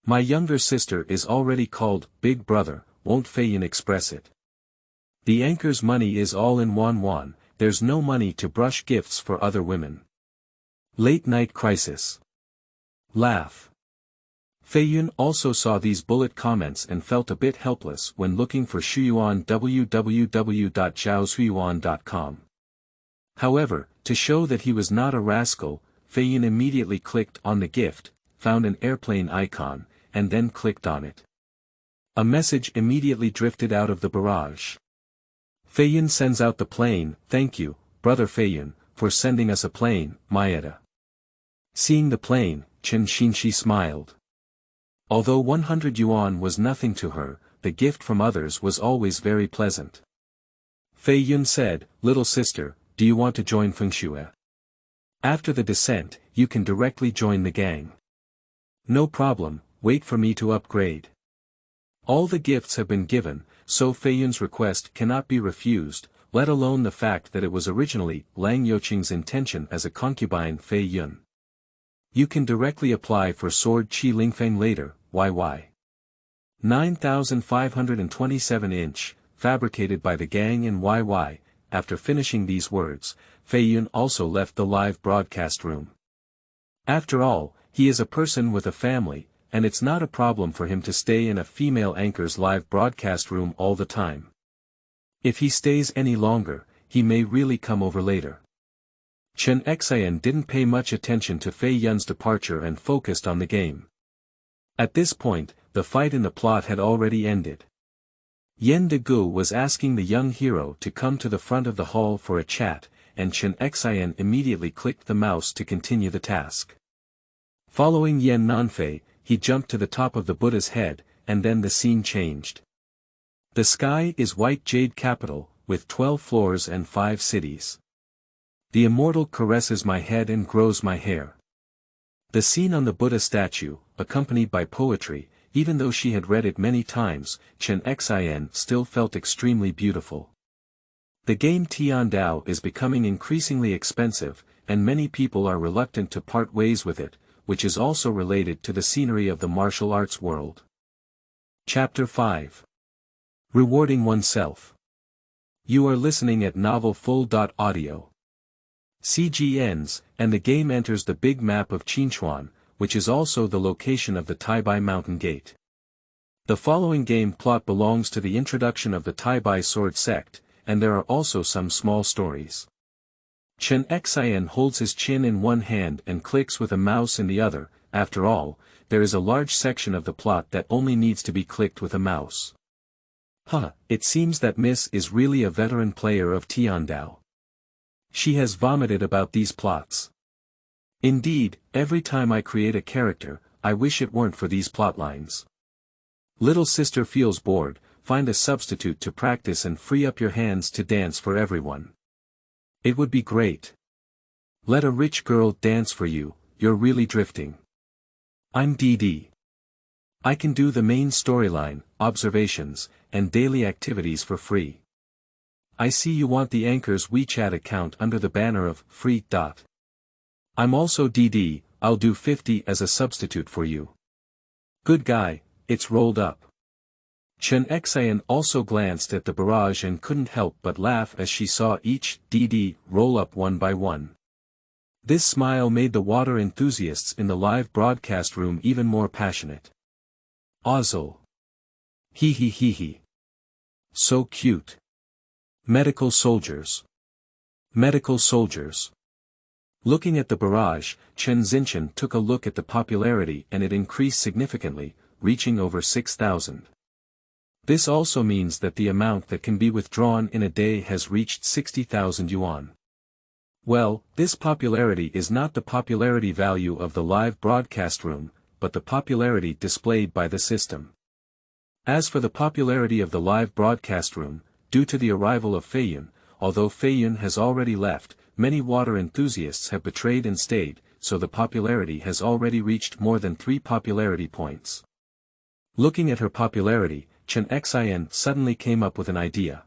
My younger sister is already called Big Brother, won't Fei Yun express it? The anchor's money is all in won, there's no money to brush gifts for other women. Late night crisis. Laugh. Fei Yun also saw these bullet comments and felt a bit helpless when looking for Shuyuan www.zhaoshuyuan.com. However, to show that he was not a rascal, Fei Yun immediately clicked on the gift, found an airplane icon, and then clicked on it. A message immediately drifted out of the barrage. Fei Yun sends out the plane, thank you, brother Fei Yun, for sending us a plane, Maeda. Seeing the plane, Chen Xinshi smiled. Although 100 yuan was nothing to her, the gift from others was always very pleasant. Fei Yun said, little sister, do you want to join Fengxue? After the descent, you can directly join the gang. No problem, wait for me to upgrade. All the gifts have been given, so Fei Yun's request cannot be refused, let alone the fact that it was originally Lang Youqing's intention as a concubine Fei Yun. You can directly apply for Sword Qi Lingfeng later, YY. 9,527 inch, fabricated by the gang in YY. After finishing these words, Fei Yun also left the live broadcast room. After all, he is a person with a family, and it's not a problem for him to stay in a female anchor's live broadcast room all the time. If he stays any longer, he may really come over later. Chen Xian didn't pay much attention to Fei Yun's departure and focused on the game. At this point, the fight in the plot had already ended. Yen De Gu was asking the young hero to come to the front of the hall for a chat, and Chen Xian immediately clicked the mouse to continue the task. Following Yen Nanfei, he jumped to the top of the Buddha's head, and then the scene changed. The sky is white jade capital, with 12 floors and 5 cities. The immortal caresses my head and grows my hair. The scene on the Buddha statue, accompanied by poetry, even though she had read it many times, Chen Xian still felt extremely beautiful. The game Tiandao is becoming increasingly expensive, and many people are reluctant to part ways with it, which is also related to the scenery of the martial arts world. Chapter 5. Rewarding Oneself. You are listening at novelfull.audio. CG ends, and the game enters the big map of Qinchuan, which is also the location of the Taibai Mountain Gate. The following game plot belongs to the introduction of the Taibai sword sect, and there are also some small stories. Chen Xian holds his chin in one hand and clicks with a mouse in the other. After all, there is a large section of the plot that only needs to be clicked with a mouse. It seems that Miss is really a veteran player of Tiandao. She has vomited about these plots. Indeed, every time I create a character, I wish it weren't for these plotlines. Little sister feels bored, find a substitute to practice and free up your hands to dance for everyone. It would be great. Let a rich girl dance for you, you're really drifting. I'm DD. I can do the main storyline, observations, and daily activities for free. I see you want the anchor's WeChat account under the banner of free. I'm also DD, I'll do 50 as a substitute for you. Good guy, it's rolled up. Chen Xian also glanced at the barrage and couldn't help but laugh as she saw each DD roll up one by one. This smile made the water enthusiasts in the live broadcast room even more passionate. Ozzel. Hee hee hee hee. So cute. Medical soldiers. Medical soldiers. Looking at the barrage, Chen Xinchen took a look at the popularity and it increased significantly, reaching over 6,000. This also means that the amount that can be withdrawn in a day has reached 60,000 yuan. Well, this popularity is not the popularity value of the live broadcast room, but the popularity displayed by the system. As for the popularity of the live broadcast room, due to the arrival of Fei Yun, although Fei Yun has already left, many water enthusiasts have betrayed and stayed, so the popularity has already reached more than 3 popularity points. Looking at her popularity, Chen Xian suddenly came up with an idea.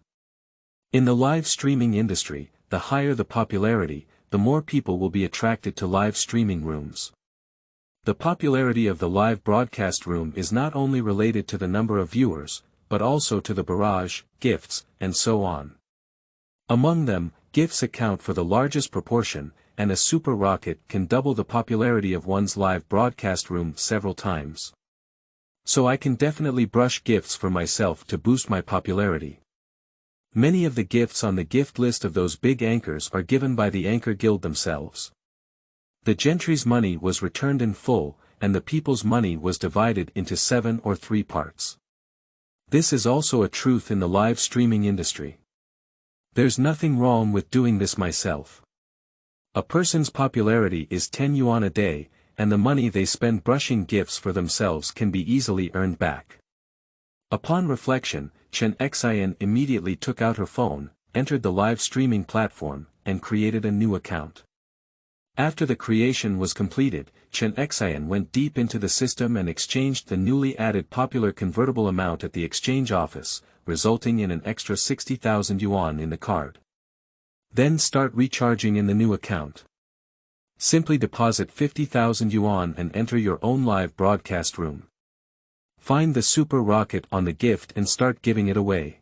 In the live streaming industry, the higher the popularity, the more people will be attracted to live streaming rooms. The popularity of the live broadcast room is not only related to the number of viewers, but also to the barrage, gifts, and so on. Among them, gifts account for the largest proportion, and a super rocket can double the popularity of one's live broadcast room several times. So I can definitely brush gifts for myself to boost my popularity. Many of the gifts on the gift list of those big anchors are given by the Anchor Guild themselves. The gentry's money was returned in full, and the people's money was divided into 7 or 3 parts. This is also a truth in the live streaming industry. There's nothing wrong with doing this myself. A person's popularity is 10 yuan a day, and the money they spend brushing gifts for themselves can be easily earned back. Upon reflection, Chen Xian immediately took out her phone, entered the live streaming platform, and created a new account. After the creation was completed, Chen Xian went deep into the system and exchanged the newly added popular convertible amount at the exchange office, resulting in an extra 60,000 yuan in the card. Then start recharging in the new account. Simply deposit 50,000 yuan and enter your own live broadcast room. Find the super rocket on the gift and start giving it away.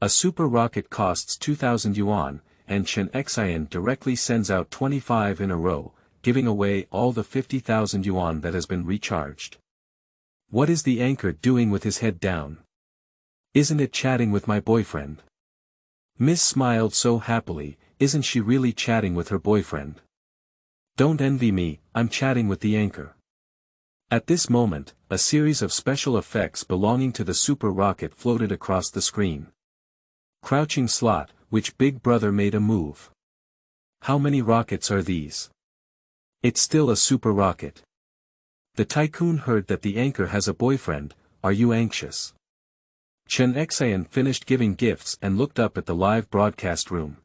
A super rocket costs 2,000 yuan, and Chen Xian directly sends out 25 in a row, giving away all the 50,000 yuan that has been recharged. What is the anchor doing with his head down? Isn't it chatting with my boyfriend? Miss smiled so happily, isn't she really chatting with her boyfriend? Don't envy me, I'm chatting with the anchor. At this moment, a series of special effects belonging to the super rocket floated across the screen. Crouching slot, which Big Brother made a move. How many rockets are these? It's still a super rocket. The tycoon heard that the anchor has a boyfriend, are you anxious? Chen Xian finished giving gifts and looked up at the live broadcast room.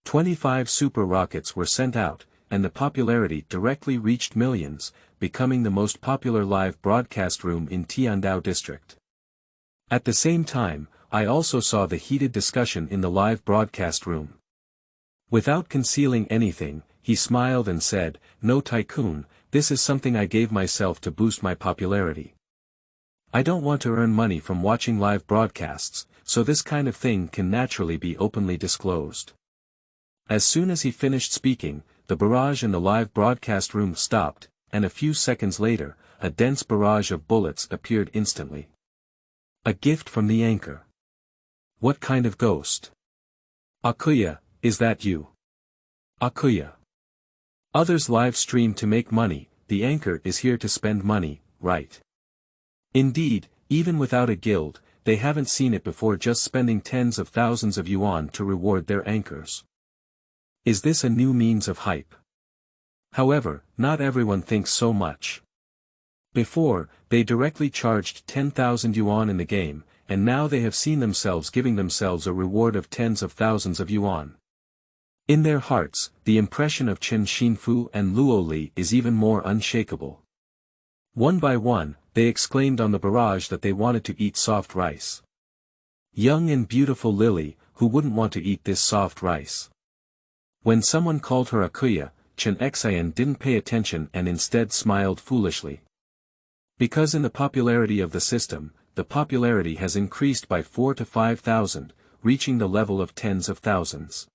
25 super rockets were sent out, and the popularity directly reached millions, becoming the most popular live broadcast room in Tiandao district. At the same time, I also saw the heated discussion in the live broadcast room. Without concealing anything, he smiled and said, "No tycoon, this is something I gave myself to boost my popularity. I don't want to earn money from watching live broadcasts, so this kind of thing can naturally be openly disclosed." As soon as he finished speaking, the barrage in the live broadcast room stopped, and a few seconds later, a dense barrage of bullets appeared instantly. A gift from the anchor. What kind of ghost? Akuya, is that you? Akuya. Others live stream to make money, the anchor is here to spend money, right? Indeed, even without a guild, they haven't seen it before, just spending tens of thousands of yuan to reward their anchors. Is this a new means of hype? However, not everyone thinks so much. Before, they directly charged 10,000 yuan in the game, and now they have seen themselves giving themselves a reward of tens of thousands of yuan. In their hearts, the impression of Chen Xinfu and Luo Li is even more unshakable. One by one, they exclaimed on the barrage that they wanted to eat soft rice. Young and beautiful Lily, who wouldn't want to eat this soft rice? When someone called her Akuya, Chen Xian didn't pay attention and instead smiled foolishly. Because in the popularity of the system, the popularity has increased by 4 to 5,000, reaching the level of tens of thousands.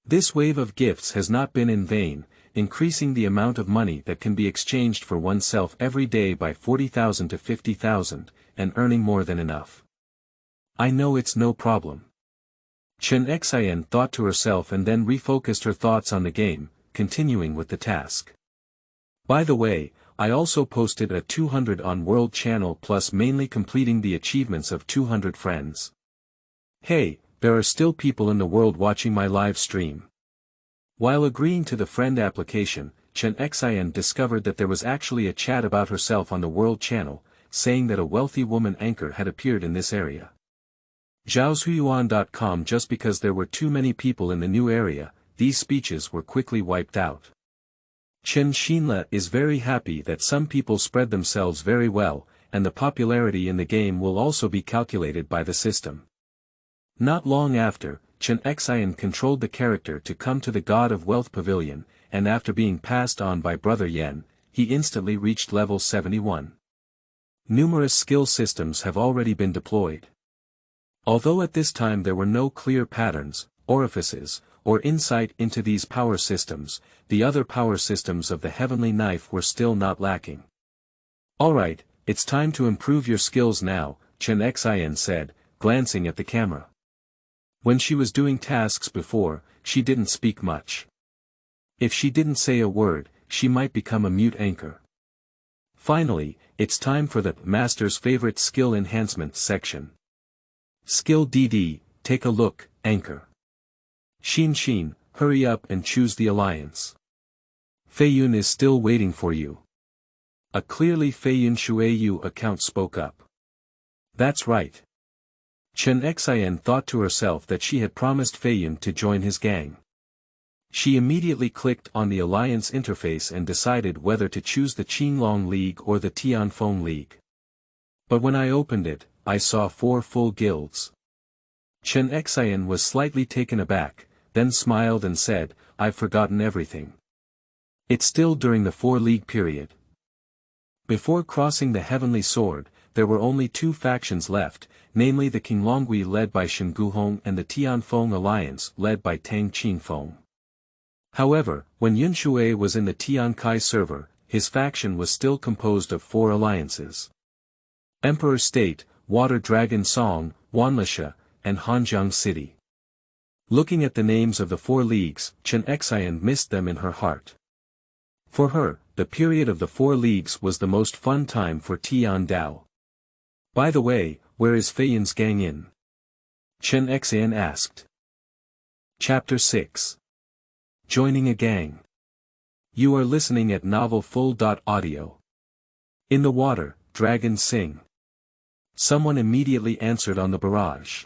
This wave of gifts has not been in vain, increasing the amount of money that can be exchanged for oneself every day by 40,000 to 50,000, and earning more than enough. I know it's no problem. Chen Xian thought to herself and then refocused her thoughts on the game, continuing with the task. By the way, I also posted a 200 on World Channel plus mainly completing the achievements of 200 friends. Hey, there are still people in the world watching my live stream. While agreeing to the friend application, Chen Xian discovered that there was actually a chat about herself on the World Channel, saying that a wealthy woman anchor had appeared in this area. Zhaoshuyuan.com. Just because there were too many people in the new area, these speeches were quickly wiped out. Chen Xinla is very happy that some people spread themselves very well, and the popularity in the game will also be calculated by the system. Not long after, Chen Xian controlled the character to come to the God of Wealth Pavilion, and after being passed on by Brother Yen, he instantly reached level 71. Numerous skill systems have already been deployed. Although at this time there were no clear patterns, orifices, or insight into these power systems, the other power systems of the heavenly knife were still not lacking. Alright, it's time to improve your skills now, Chen Xian said, glancing at the camera. When she was doing tasks before, she didn't speak much. If she didn't say a word, she might become a mute anchor. Finally, it's time for the Master's Favorite Skill Enhancement section. Skill DD, take a look, anchor. Xin, hurry up and choose the alliance. Feiyun is still waiting for you. A clearly Feiyun Shuiyu account spoke up. That's right. Chen Xian thought to herself that she had promised Feiyun to join his gang. She immediately clicked on the alliance interface and decided whether to choose the Qinglong League or the Tianfeng League. But when I opened it, I saw 4 full guilds. Chen Xian was slightly taken aback, then smiled and said, I've forgotten everything. It's still during the 4-league period. Before crossing the Heavenly Sword, there were only 2 factions left, namely the Qinglongui led by Shen Guhong and the Tianfeng Alliance led by Tang Qingfeng. However, when Yun Shui was in the Tiankai server, his faction was still composed of 4 alliances. Emperor State, Water Dragon Song, Wanlisha, and Hanjiang City. Looking at the names of the 4 leagues, Chen Xian missed them in her heart. For her, the period of the 4 leagues was the most fun time for Tiandao. By the way, where is Fei Yun's gang in? Chen Xian asked. Chapter 6. Joining a gang. You are listening at Novel Full.audio. In the water, dragons sing. Someone immediately answered on the barrage.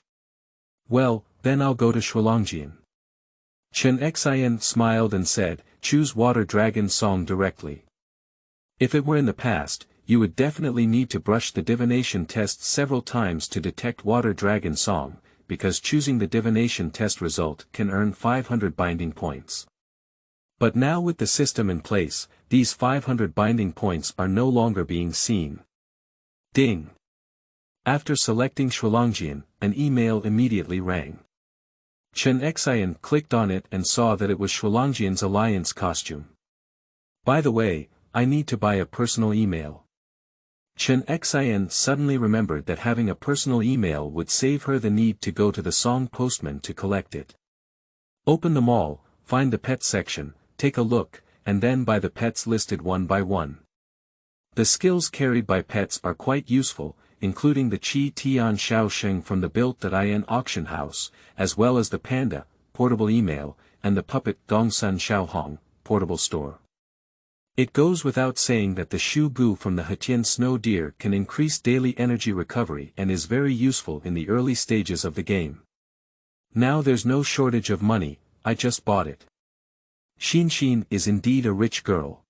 Well, then I'll go to Shuilongjian. Chen Xian smiled and said, choose water dragon song directly. If it were in the past, you would definitely need to brush the divination test several times to detect water dragon song, because choosing the divination test result can earn 500 binding points. But now with the system in place, these 500 binding points are no longer being seen. Ding! After selecting Shuilongjian, an email immediately rang. Chen Xian clicked on it and saw that it was Shuilongjian's alliance costume. By the way, I need to buy a personal email. Chen Xian suddenly remembered that having a personal email would save her the need to go to the song postman to collect it. Open them all, find the pet section, take a look, and then buy the pets listed one by one. The skills carried by pets are quite useful, including the Qi Tian Shao Sheng from the Built.in auction house, as well as the Panda, portable email, and the Puppet Gongsun Xiaohong, portable store. It goes without saying that the Shu Gu from the Hetian Snow Deer can increase daily energy recovery and is very useful in the early stages of the game. Now there's no shortage of money, I just bought it. Xin is indeed a rich girl.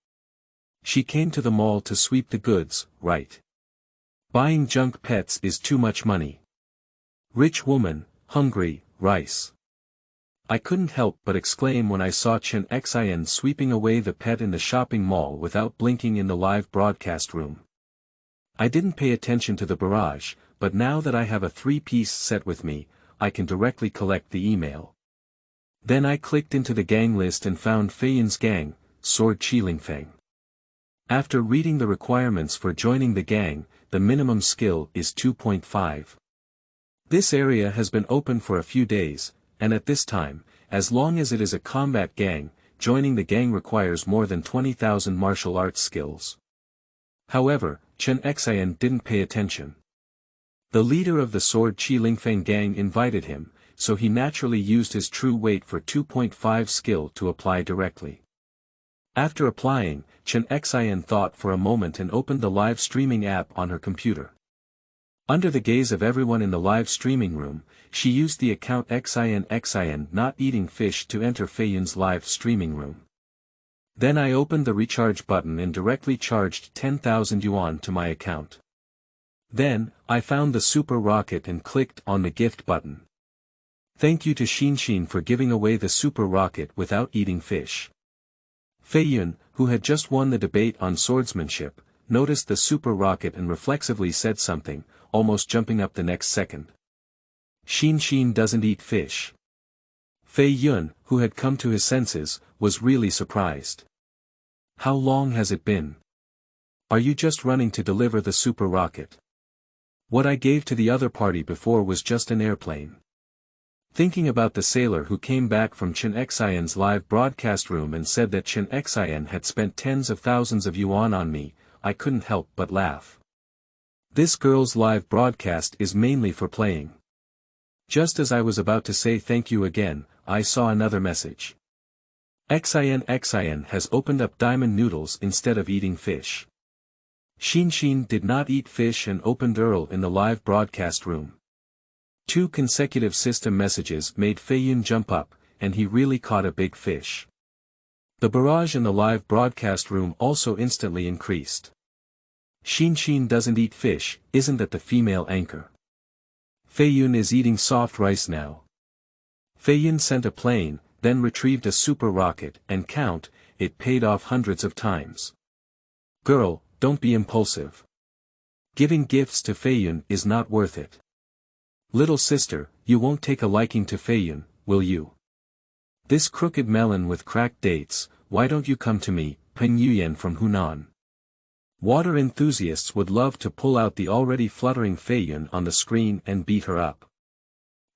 She came to the mall to sweep the goods, right? Buying junk pets is too much money. Rich woman, hungry, rice. I couldn't help but exclaim when I saw Chen Xian sweeping away the pet in the shopping mall without blinking in the live broadcast room. I didn't pay attention to the barrage, but now that I have a 3-piece set with me, I can directly collect the email. Then I clicked into the gang list and found Fei Yun's gang, Sword Qilingfeng. After reading the requirements for joining the gang, the minimum skill is 2.5. This area has been open for a few days, and at this time, as long as it is a combat gang, joining the gang requires more than 20,000 martial arts skills. However, Chen Xian didn't pay attention. The leader of the Sword Qilingfeng gang invited him, so he naturally used his true weight for 2.5 skill to apply directly. After applying, Chen Xian thought for a moment and opened the live streaming app on her computer. Under the gaze of everyone in the live streaming room, she used the account Xian not eating fish to enter Fei Yun's live streaming room. Then I opened the recharge button and directly charged 10,000 yuan to my account. Then, I found the super rocket and clicked on the gift button. Thank you to Xin for giving away the super rocket without eating fish. Fei Yun, who had just won the debate on swordsmanship, noticed the super rocket and reflexively said something, almost jumping up the next second. Xin doesn't eat fish. Fei Yun, who had come to his senses, was really surprised. How long has it been? Are you just running to deliver the super rocket? What I gave to the other party before was just an airplane. Thinking about the sailor who came back from Chen Xian's live broadcast room and said that Chen Xian had spent tens of thousands of yuan on me, I couldn't help but laugh. This girl's live broadcast is mainly for playing. Just as I was about to say thank you again, I saw another message. Xian has opened up diamond noodles instead of eating fish. Xin did not eat fish and opened Earl in the live broadcast room. 2 consecutive system messages made Fei Yun jump up, and he really caught a big fish. The barrage in the live broadcast room also instantly increased. Xin doesn't eat fish, isn't that the female anchor? Fei Yun is eating soft rice now. Fei Yun sent a plane, then retrieved a super rocket, and it paid off hundreds of times. Girl, don't be impulsive. Giving gifts to Fei Yun is not worth it. Little sister, you won't take a liking to Fei Yun, will you? This crooked melon with cracked dates, why don't you come to me, Peng Yuyan from Hunan? Water enthusiasts would love to pull out the already fluttering Fei Yun on the screen and beat her up.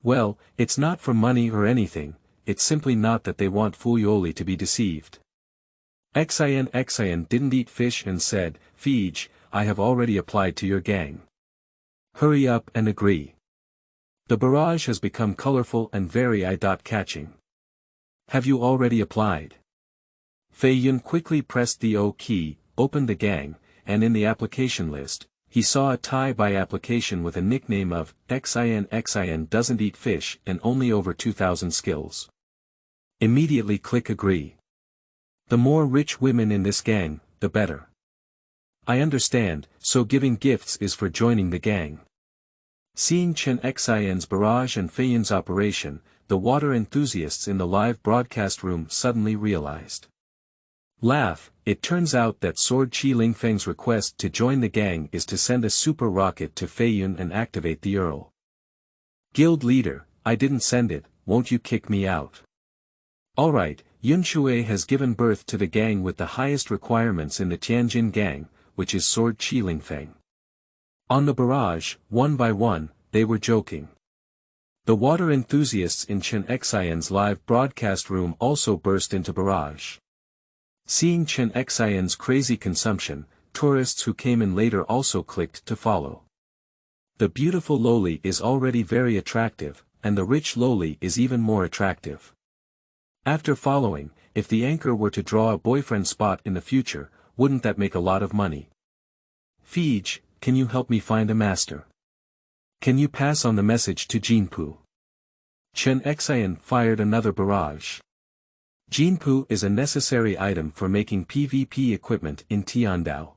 Well, it's not for money or anything, it's simply not that they want Fuyoli to be deceived. Xin didn't eat fish and said, Fij, I have already applied to your gang. Hurry up and agree. The barrage has become colorful and very eye-catching. Have you already applied? Fei Yun quickly pressed the O key, opened the gang, and in the application list, he saw a tie by application with a nickname of Xin doesn't eat fish and only over 2,000 skills. Immediately click agree. The more rich women in this gang, the better. I understand, so giving gifts is for joining the gang. Seeing Chen Xin's barrage and Fei Yun's operation, the water enthusiasts in the live broadcast room suddenly realized. Laugh, it turns out that Sword Qi Lingfeng's request to join the gang is to send a super rocket to Fei Yun and activate the Earl. Guild leader, I didn't send it, won't you kick me out? Alright, Yun Shui has given birth to the gang with the highest requirements in the Tianjin gang, which is Sword Qi Lingfeng. On the barrage, one by one, they were joking. The water enthusiasts in Chen Xin's live broadcast room also burst into barrage. Seeing Chen Xin's crazy consumption, tourists who came in later also clicked to follow. The beautiful loli is already very attractive, and the rich loli is even more attractive. After following, if the anchor were to draw a boyfriend spot in the future, wouldn't that make a lot of money? Fij, can you help me find a master? Can you pass on the message to Jinpu? Chen Xin fired another barrage. Jinpu is a necessary item for making PvP equipment in Tiandao.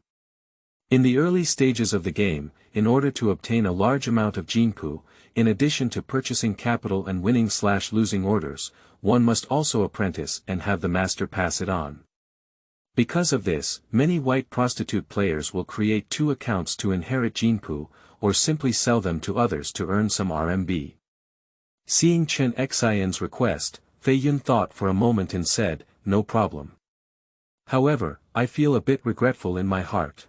In the early stages of the game, in order to obtain a large amount of Jinpu, in addition to purchasing capital and winning/losing orders, one must also apprentice and have the master pass it on. Because of this, many white prostitute players will create 2 accounts to inherit Jinpu, or simply sell them to others to earn some RMB. Seeing Chen Xin's request, Fei Yun thought for a moment and said, no problem. However, I feel a bit regretful in my heart.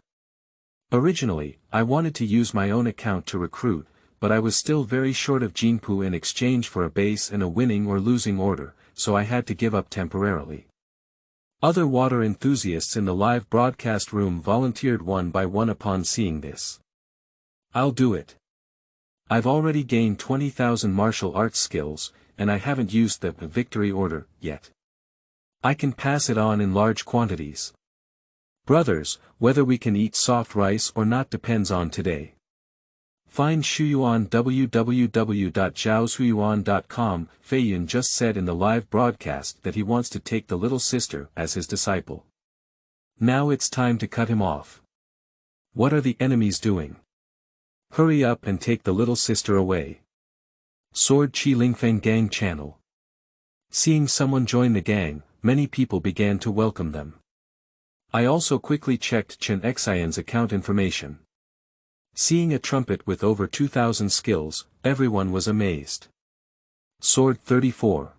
Originally, I wanted to use my own account to recruit, but I was still very short of Jinpu in exchange for a base and a winning or losing order, so I had to give up temporarily. Other water enthusiasts in the live broadcast room volunteered one by one upon seeing this. I'll do it. I've already gained 20,000 martial arts skills, and I haven't used the victory order yet. I can pass it on in large quantities. Brothers, whether we can eat soft rice or not depends on today. Find Shuyuan www.zhaoshuyuan.com. Fei Yun just said in the live broadcast that he wants to take the little sister as his disciple. Now it's time to cut him off. What are the enemies doing? Hurry up and take the little sister away. Sword Qi Lingfeng Gang Channel. Seeing someone join the gang, many people began to welcome them. I also quickly checked Chen Xin's account information. Seeing a trumpet with over 2,000 skills, everyone was amazed. Sword 34.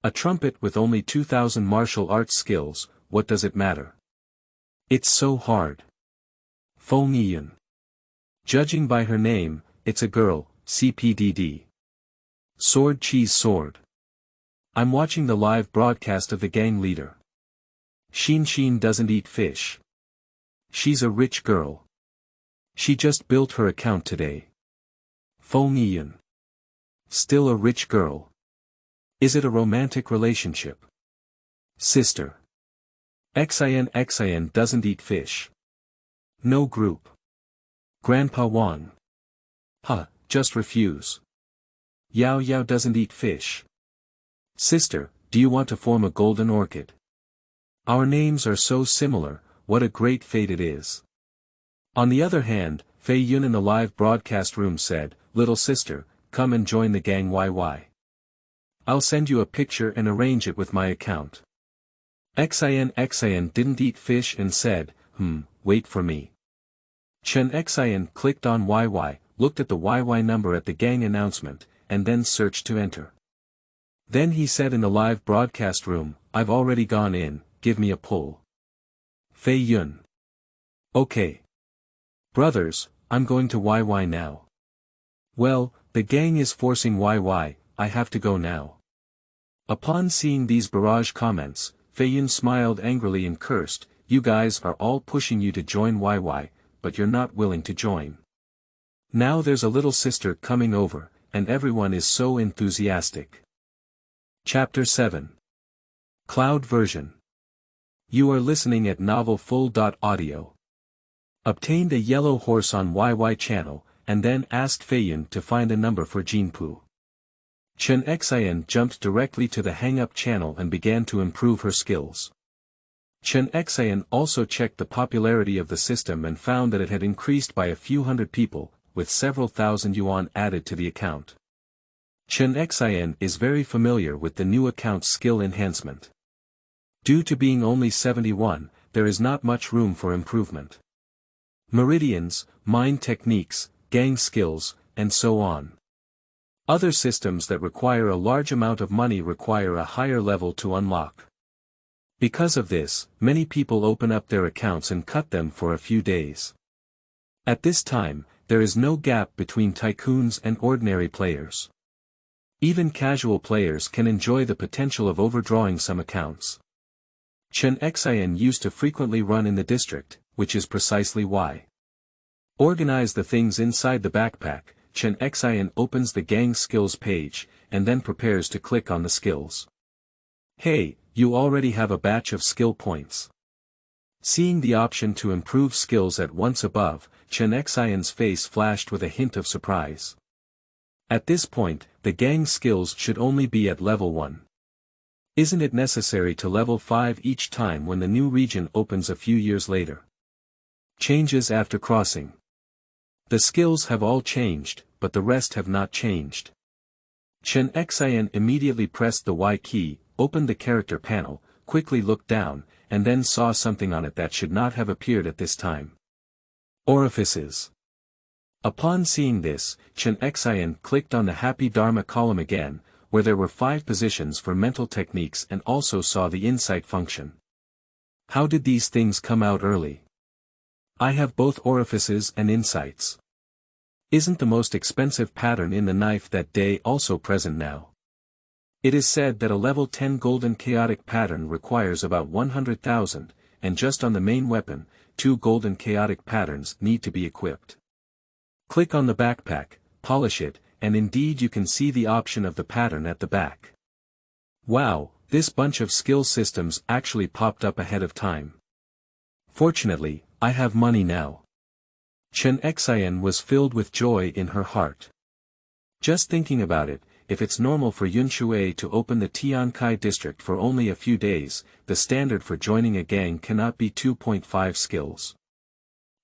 A trumpet with only 2,000 martial arts skills, what does it matter? It's so hard. Feng Yiyun. Judging by her name, it's a girl, CPDD. Sword Qi's sword. I'm watching the live broadcast of the gang leader. Xin doesn't eat fish. She's a rich girl. She just built her account today. Feng Yiyun. Still a rich girl. Is it a romantic relationship? Sister. Xin doesn't eat fish. No group. Grandpa Wang. Just refuse. Yao doesn't eat fish. Sister, do you want to form a golden orchid? Our names are so similar, what a great fate it is. On the other hand, Fei Yun in the live broadcast room said, little sister, come and join the gang YY. I'll send you a picture and arrange it with my account. Xin didn't eat fish and said, wait for me. Chen Xin clicked on YY, looked at the YY number at the gang announcement, and then searched to enter. Then he said in the live broadcast room, I've already gone in, give me a pull. Fei Yun. Okay. Brothers, I'm going to YY now. Well, The gang is forcing YY, I have to go now. Upon seeing these barrage comments, Feiyun smiled angrily and cursed, you guys are all pushing you to join YY, but you're not willing to join. Now there's a little sister coming over, and everyone is so enthusiastic. Chapter 7. Cloud Version. You are listening at Novel Full.audio. Obtained a yellow horse on YY channel, and then asked Feiyun to find a number for Jinpu. Chen Xian jumped directly to the hang-up channel and began to improve her skills. Chen Xian also checked the popularity of the system and found that it had increased by a few hundred people, with several thousand yuan added to the account. Chen Xian is very familiar with the new account's skill enhancement. Due to being only 71, there is not much room for improvement. Meridians, mind techniques, gang skills, and so on. Other systems that require a large amount of money require a higher level to unlock. Because of this, many people open up their accounts and cut them for a few days. At this time, there is no gap between tycoons and ordinary players. Even casual players can enjoy the potential of overdrawing some accounts. Chen Xian used to frequently run in the district, which is precisely why. Organize the things inside the backpack. Chen Xian opens the gang skills page, and then prepares to click on the skills. Hey, you already have a batch of skill points. Seeing the option to improve skills at once above, Chen Xian's face flashed with a hint of surprise. At this point, the gang skills should only be at level 1. Isn't it necessary to level 5 each time when the new region opens a few years later? Changes after crossing. The skills have all changed, but the rest have not changed. Chen Xian immediately pressed the Y key, opened the character panel, quickly looked down, and then saw something on it that should not have appeared at this time. Orifices. Upon seeing this, Chen Xian clicked on the Happy Dharma column again, where there were 5 positions for mental techniques and also saw the insight function. How did these things come out early? I have both orifices and insights. Isn't the most expensive pattern in the knife that day also present now? It is said that a level 10 golden chaotic pattern requires about 100,000, and just on the main weapon, 2 golden chaotic patterns need to be equipped. Click on the backpack, polish it, and indeed you can see the option of the pattern at the back. Wow, this bunch of skill systems actually popped up ahead of time. Fortunately, I have money now. Chen Xian was filled with joy in her heart. Just thinking about it, if it's normal for Yunshui to open the Tiankai district for only a few days, the standard for joining a gang cannot be 2.5 skills.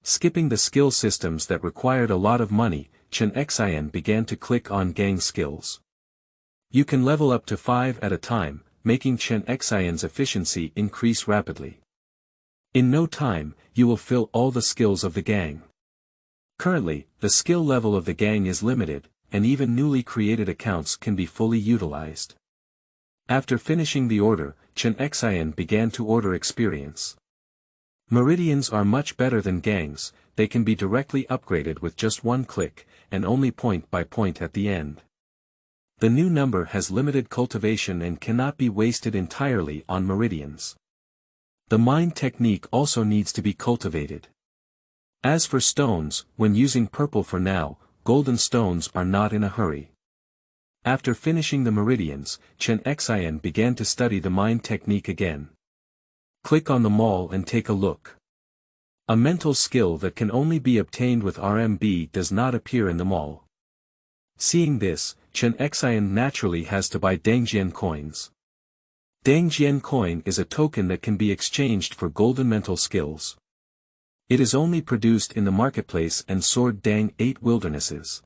Skipping the skill systems that required a lot of money, Chen Xian began to click on gang skills. You can level up to 5 at a time, making Chen Xian's efficiency increase rapidly. In no time, you will fill all the skills of the gang. Currently, the skill level of the gang is limited, and even newly created accounts can be fully utilized. After finishing the order, Chen Xian began to order experience. Meridians are much better than gangs, they can be directly upgraded with just one click, and only point by point at the end. The new number has limited cultivation and cannot be wasted entirely on meridians. The mind technique also needs to be cultivated. As for stones, when using purple for now, golden stones are not in a hurry. After finishing the meridians, Chen Xian began to study the mind technique again. Click on the mall and take a look. A mental skill that can only be obtained with RMB does not appear in the mall. Seeing this, Chen Xian naturally has to buy Dangjian coins. Dangjian coin is a token that can be exchanged for golden mental skills. It is only produced in the marketplace and Sword Dang 8 wildernesses.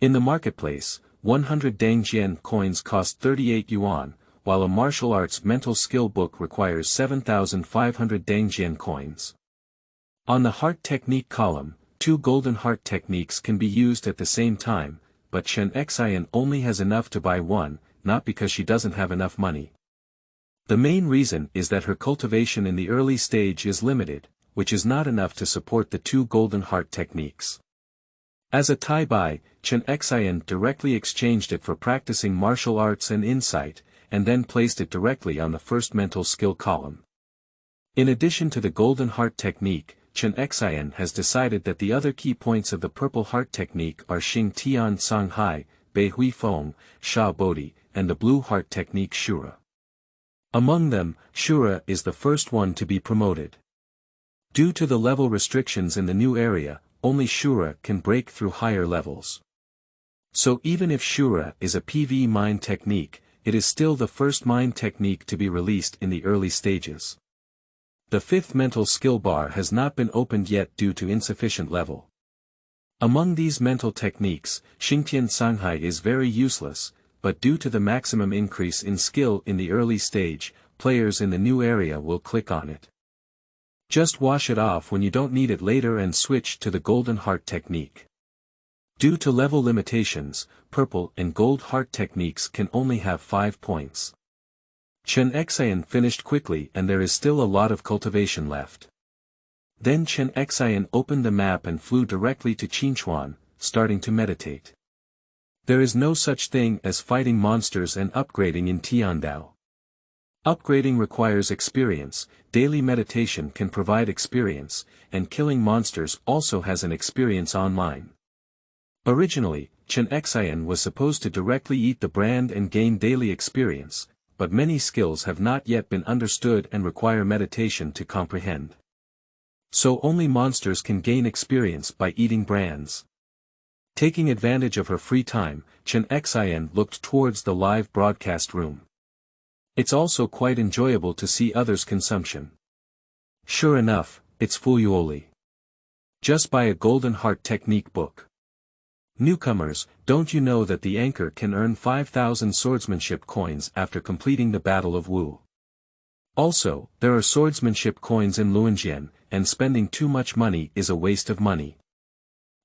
In the marketplace, 100 Dangjian coins cost 38 yuan, while a martial arts mental skill book requires 7,500 Dangjian coins. On the heart technique column, 2 golden heart techniques can be used at the same time, but Chen Xian only has enough to buy one, not because she doesn't have enough money. The main reason is that her cultivation in the early stage is limited, which is not enough to support the 2 golden heart techniques. As a Tai Bai, Chen Xian directly exchanged it for practicing martial arts and insight, and then placed it directly on the first mental skill column. In addition to the Golden Heart technique, Chen Xian has decided that the other key points of the Purple Heart technique are Xing Tian Sang Hai, Bei Hui Feng, Sha Bodhi, and the Blue Heart technique Shura. Among them, Shura is the first one to be promoted. Due to the level restrictions in the new area, only Shura can break through higher levels. So even if Shura is a PV mind technique, it is still the first mind technique to be released in the early stages. The fifth mental skill bar has not been opened yet due to insufficient level. Among these mental techniques, Xingtian Sanghai is very useless, but due to the maximum increase in skill in the early stage, players in the new area will click on it. Just wash it off when you don't need it later and switch to the Golden Heart technique. Due to level limitations, Purple and Gold Heart techniques can only have 5 points. Chen Xian finished quickly and there is still a lot of cultivation left. Then Chen Xian opened the map and flew directly to Qinchuan, starting to meditate. There is no such thing as fighting monsters and upgrading in Tiandao. Upgrading requires experience, daily meditation can provide experience, and killing monsters also has an experience online. Originally, Chen Xian was supposed to directly eat the brand and gain daily experience, but many skills have not yet been understood and require meditation to comprehend. So only monsters can gain experience by eating brands. Taking advantage of her free time, Chen Xian looked towards the live broadcast room. It's also quite enjoyable to see others' consumption. Sure enough, it's Fuyuoli. Just buy a Golden Heart technique book. Newcomers, don't you know that the anchor can earn 5,000 swordsmanship coins after completing the Battle of Wu? Also, there are swordsmanship coins in Luanjian, and spending too much money is a waste of money.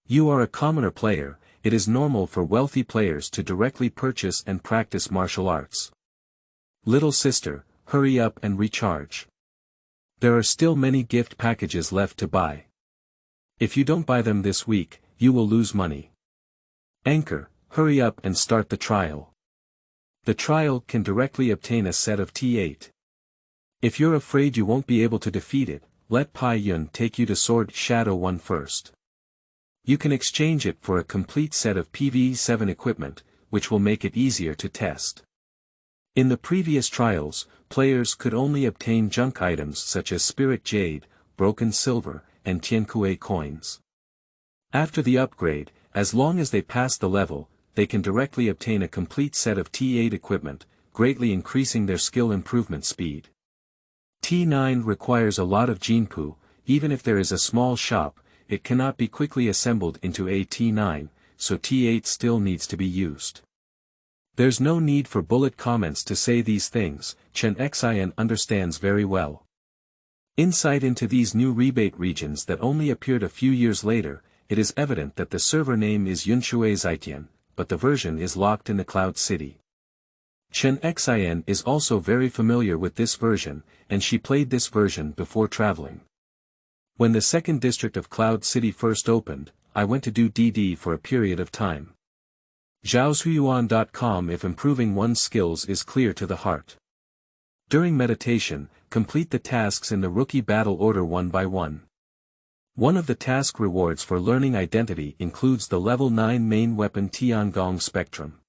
You are a commoner player, it is normal for wealthy players to directly purchase and practice martial arts. Little sister, hurry up and recharge. There are still many gift packages left to buy. If you don't buy them this week, you will lose money. Anchor, hurry up and start the trial. The trial can directly obtain a set of T8. If you're afraid you won't be able to defeat it, let Pai Yun take you to Sword Shadow 1 first. You can exchange it for a complete set of PV7 equipment, which will make it easier to test. In the previous trials, players could only obtain junk items such as Spirit Jade, Broken Silver, and Tiankue coins. After the upgrade, as long as they pass the level, they can directly obtain a complete set of T8 equipment, greatly increasing their skill improvement speed. T9 requires a lot of Jinpu, even if there is a small shop, it cannot be quickly assembled into a T9, so T8 still needs to be used. There's no need for bullet comments to say these things, Chen Xian understands very well. Insight into these new rebate regions that only appeared a few years later, it is evident that the server name is Yunshui Zaitian, but the version is locked in the Cloud City. Chen Xian is also very familiar with this version, and she played this version before traveling. When the second district of Cloud City first opened, I went to do DD for a period of time. Zhaoshuyuan.com. If improving one's skills is clear to the heart. During meditation, complete the tasks in the rookie battle order one by one. One of the task rewards for learning identity includes the level 9 main weapon Tiangong Spectrum.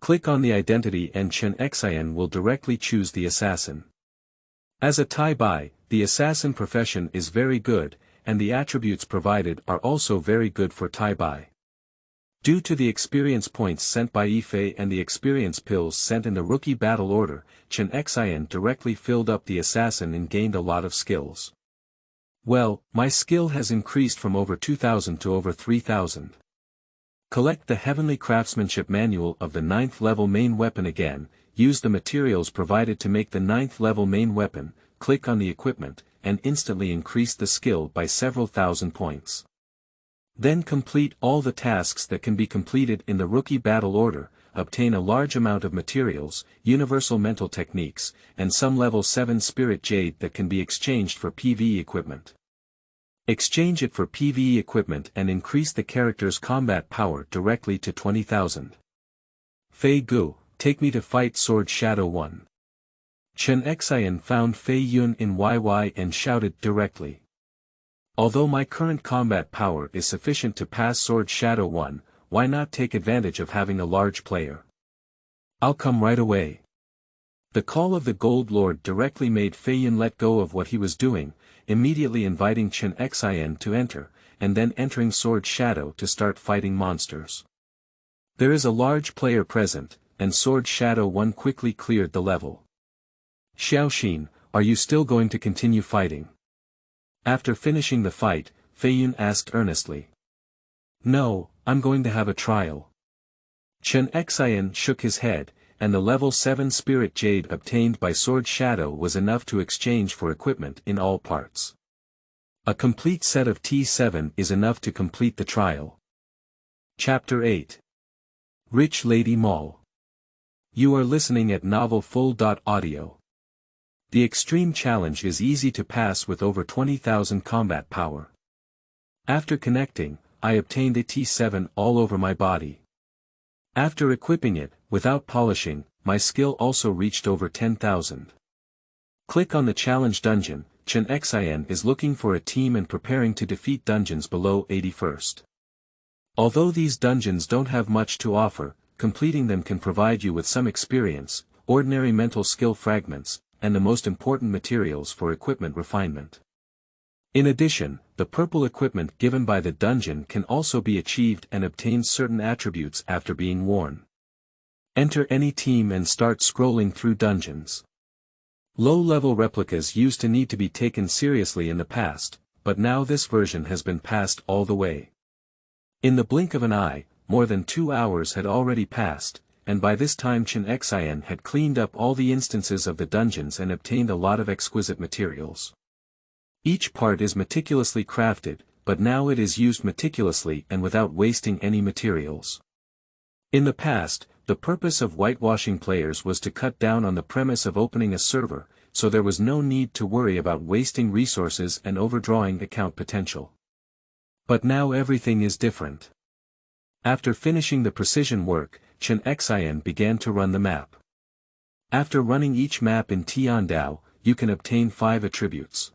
Click on the identity and Chen Xian will directly choose the assassin. As a Tai Bai, the assassin profession is very good, and the attributes provided are also very good for Tai Bai. Due to the experience points sent by Yifei and the experience pills sent in the rookie battle order, Chen Xian directly filled up the assassin and gained a lot of skills. Well, my skill has increased from over 2,000 to over 3,000. Collect the Heavenly Craftsmanship Manual of the 9th level main weapon again, use the materials provided to make the 9th level main weapon, click on the equipment, and instantly increase the skill by several thousand points. Then complete all the tasks that can be completed in the rookie battle order, obtain a large amount of materials, universal mental techniques, and some level 7 spirit jade that can be exchanged for PV equipment. Exchange it for PvE equipment and increase the character's combat power directly to 20,000. Fei Gu, take me to fight Sword Shadow 1. Chen Xian found Fei Yun in YY and shouted directly. Although my current combat power is sufficient to pass Sword Shadow 1, why not take advantage of having a large player? I'll come right away. The call of the Gold Lord directly made Fei Yun let go of what he was doing, immediately inviting Chen Xian to enter, and then entering Sword Shadow to start fighting monsters. There is a large player present, and Sword Shadow 1 quickly cleared the level. Xiaoxin, are you still going to continue fighting? After finishing the fight, Fei Yun asked earnestly. No, I'm going to have a trial. Chen Xian shook his head, and the level 7 Spirit Jade obtained by Sword Shadow was enough to exchange for equipment in all parts. A complete set of T7 is enough to complete the trial. Chapter 8. Rich Lady Mall. You are listening at novelfull.audio. The extreme challenge is easy to pass with over 20,000 combat power. After connecting, I obtained a T7 all over my body. After equipping it, without polishing, my skill also reached over 10,000. Click on the challenge dungeon. Chen Xian is looking for a team and preparing to defeat dungeons below 81st. Although these dungeons don't have much to offer, completing them can provide you with some experience, ordinary mental skill fragments, and the most important materials for equipment refinement. In addition, the purple equipment given by the dungeon can also be achieved and obtain certain attributes after being worn. Enter any team and start scrolling through dungeons. Low-level replicas used to need to be taken seriously in the past, but now this version has been passed all the way. In the blink of an eye, more than 2 hours had already passed, and by this time Chen Xian had cleaned up all the instances of the dungeons and obtained a lot of exquisite materials. Each part is meticulously crafted, but now it is used meticulously and without wasting any materials. In the past, the purpose of whitewashing players was to cut down on the premise of opening a server, so there was no need to worry about wasting resources and overdrawing account potential. But now everything is different. After finishing the precision work, Chen Xian began to run the map. After running each map in Tiandao, you can obtain 5 attributes.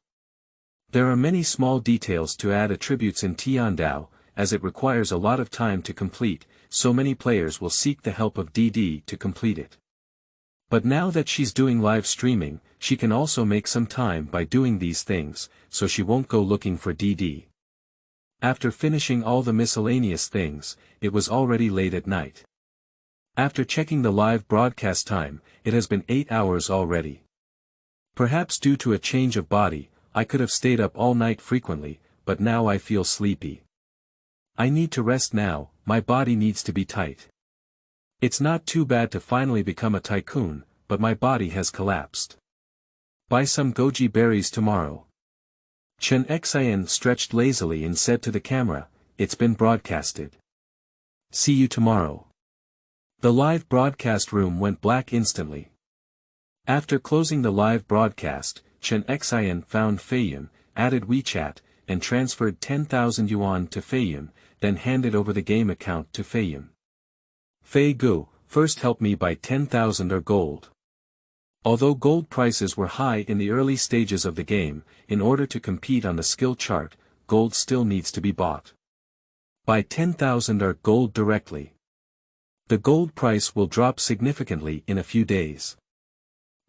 There are many small details to add attributes in Tiandao, as it requires a lot of time to complete, so many players will seek the help of DD to complete it. But now that she's doing live streaming, she can also make some time by doing these things, so she won't go looking for DD. After finishing all the miscellaneous things, it was already late at night. After checking the live broadcast time, it has been 8 hours already. Perhaps due to a change of body, I could have stayed up all night frequently, but now I feel sleepy. I need to rest now, my body needs to be tight. It's not too bad to finally become a tycoon, but my body has collapsed. Buy some goji berries tomorrow. Chen Xian stretched lazily and said to the camera, "It's been broadcasted. See you tomorrow." The live broadcast room went black instantly. After closing the live broadcast, Chen Xian found Fei Yun, added WeChat, and transferred 10,000 yuan to Fei Yun, then handed over the game account to Fei Yun. Fei Gu, first help me buy 10,000 or gold. Although gold prices were high in the early stages of the game, in order to compete on the skill chart, gold still needs to be bought. Buy 10,000 or gold directly. The gold price will drop significantly in a few days.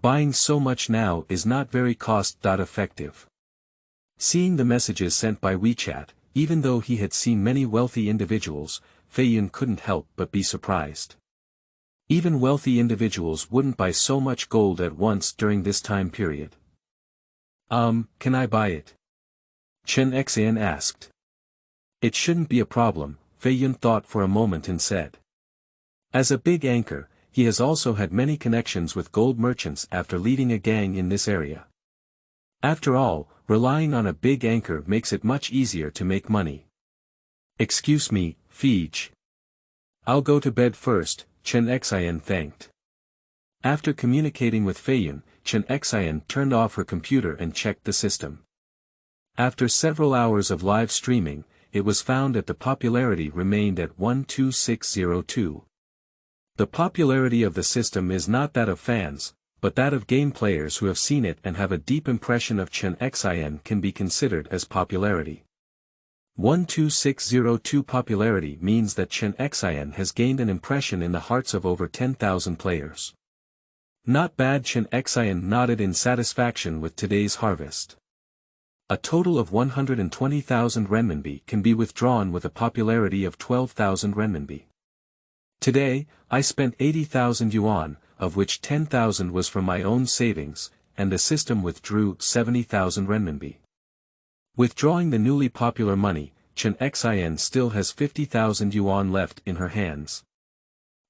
Buying so much now is not very cost-effective. Seeing the messages sent by WeChat, even though he had seen many wealthy individuals, Fei Yun couldn't help but be surprised. Even wealthy individuals wouldn't buy so much gold at once during this time period. Can I buy it? Chen Xian asked. It shouldn't be a problem, Fei Yun thought for a moment and said. As a big anchor, he has also had many connections with gold merchants after leading a gang in this area. After all, relying on a big anchor makes it much easier to make money. Excuse me, Fij. I'll go to bed first, Chen Xian thanked. After communicating with Fei Yun, Chen Xian turned off her computer and checked the system. After several hours of live streaming, it was found that the popularity remained at 12602. The popularity of the system is not that of fans, but that of game players who have seen it and have a deep impression of Shenhao can be considered as popularity. 12602 popularity means that Shenhao has gained an impression in the hearts of over 10,000 players. Not bad. Shenhao nodded in satisfaction with today's harvest. A total of 120,000 renminbi can be withdrawn with a popularity of 12,000 renminbi. Today, I spent 80,000 yuan, of which 10,000 was from my own savings, and the system withdrew 70,000 renminbi. Withdrawing the newly popular money, Shenhao still has 50,000 yuan left in her hands.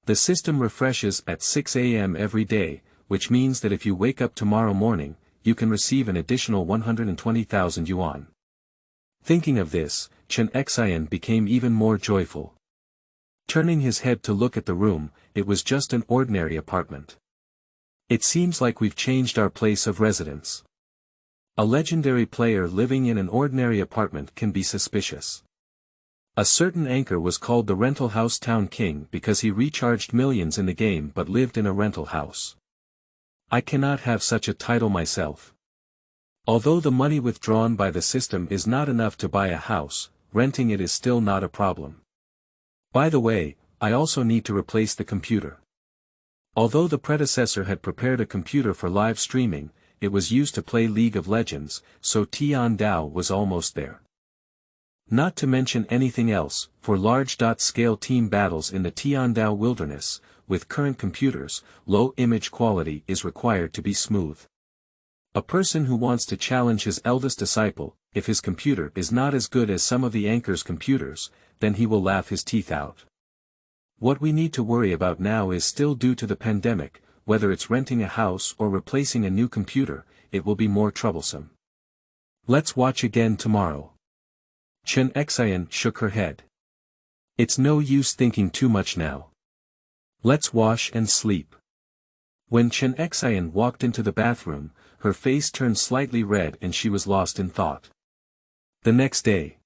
The system refreshes at 6 a.m. every day, which means that if you wake up tomorrow morning, you can receive an additional 120,000 yuan. Thinking of this, Shenhao became even more joyful. Turning his head to look at the room, it was just an ordinary apartment. It seems like we've changed our place of residence. A legendary player living in an ordinary apartment can be suspicious. A certain anchor was called the Rental House Town King because he recharged millions in the game but lived in a rental house. I cannot have such a title myself. Although the money withdrawn by the system is not enough to buy a house, renting it is still not a problem. By the way, I also need to replace the computer. Although the predecessor had prepared a computer for live streaming, it was used to play League of Legends, so Tiandao was almost there. Not to mention anything else, for large-scale team battles in the Tiandao wilderness, with current computers, low image quality is required to be smooth. A person who wants to challenge his eldest disciple, if his computer is not as good as some of the anchor's computers, then he will laugh his teeth out. What we need to worry about now is still due to the pandemic, whether it's renting a house or replacing a new computer, it will be more troublesome. Let's watch again tomorrow. Shenhao shook her head. It's no use thinking too much now. Let's wash and sleep. When Shenhao walked into the bathroom, her face turned slightly red and she was lost in thought. The next day,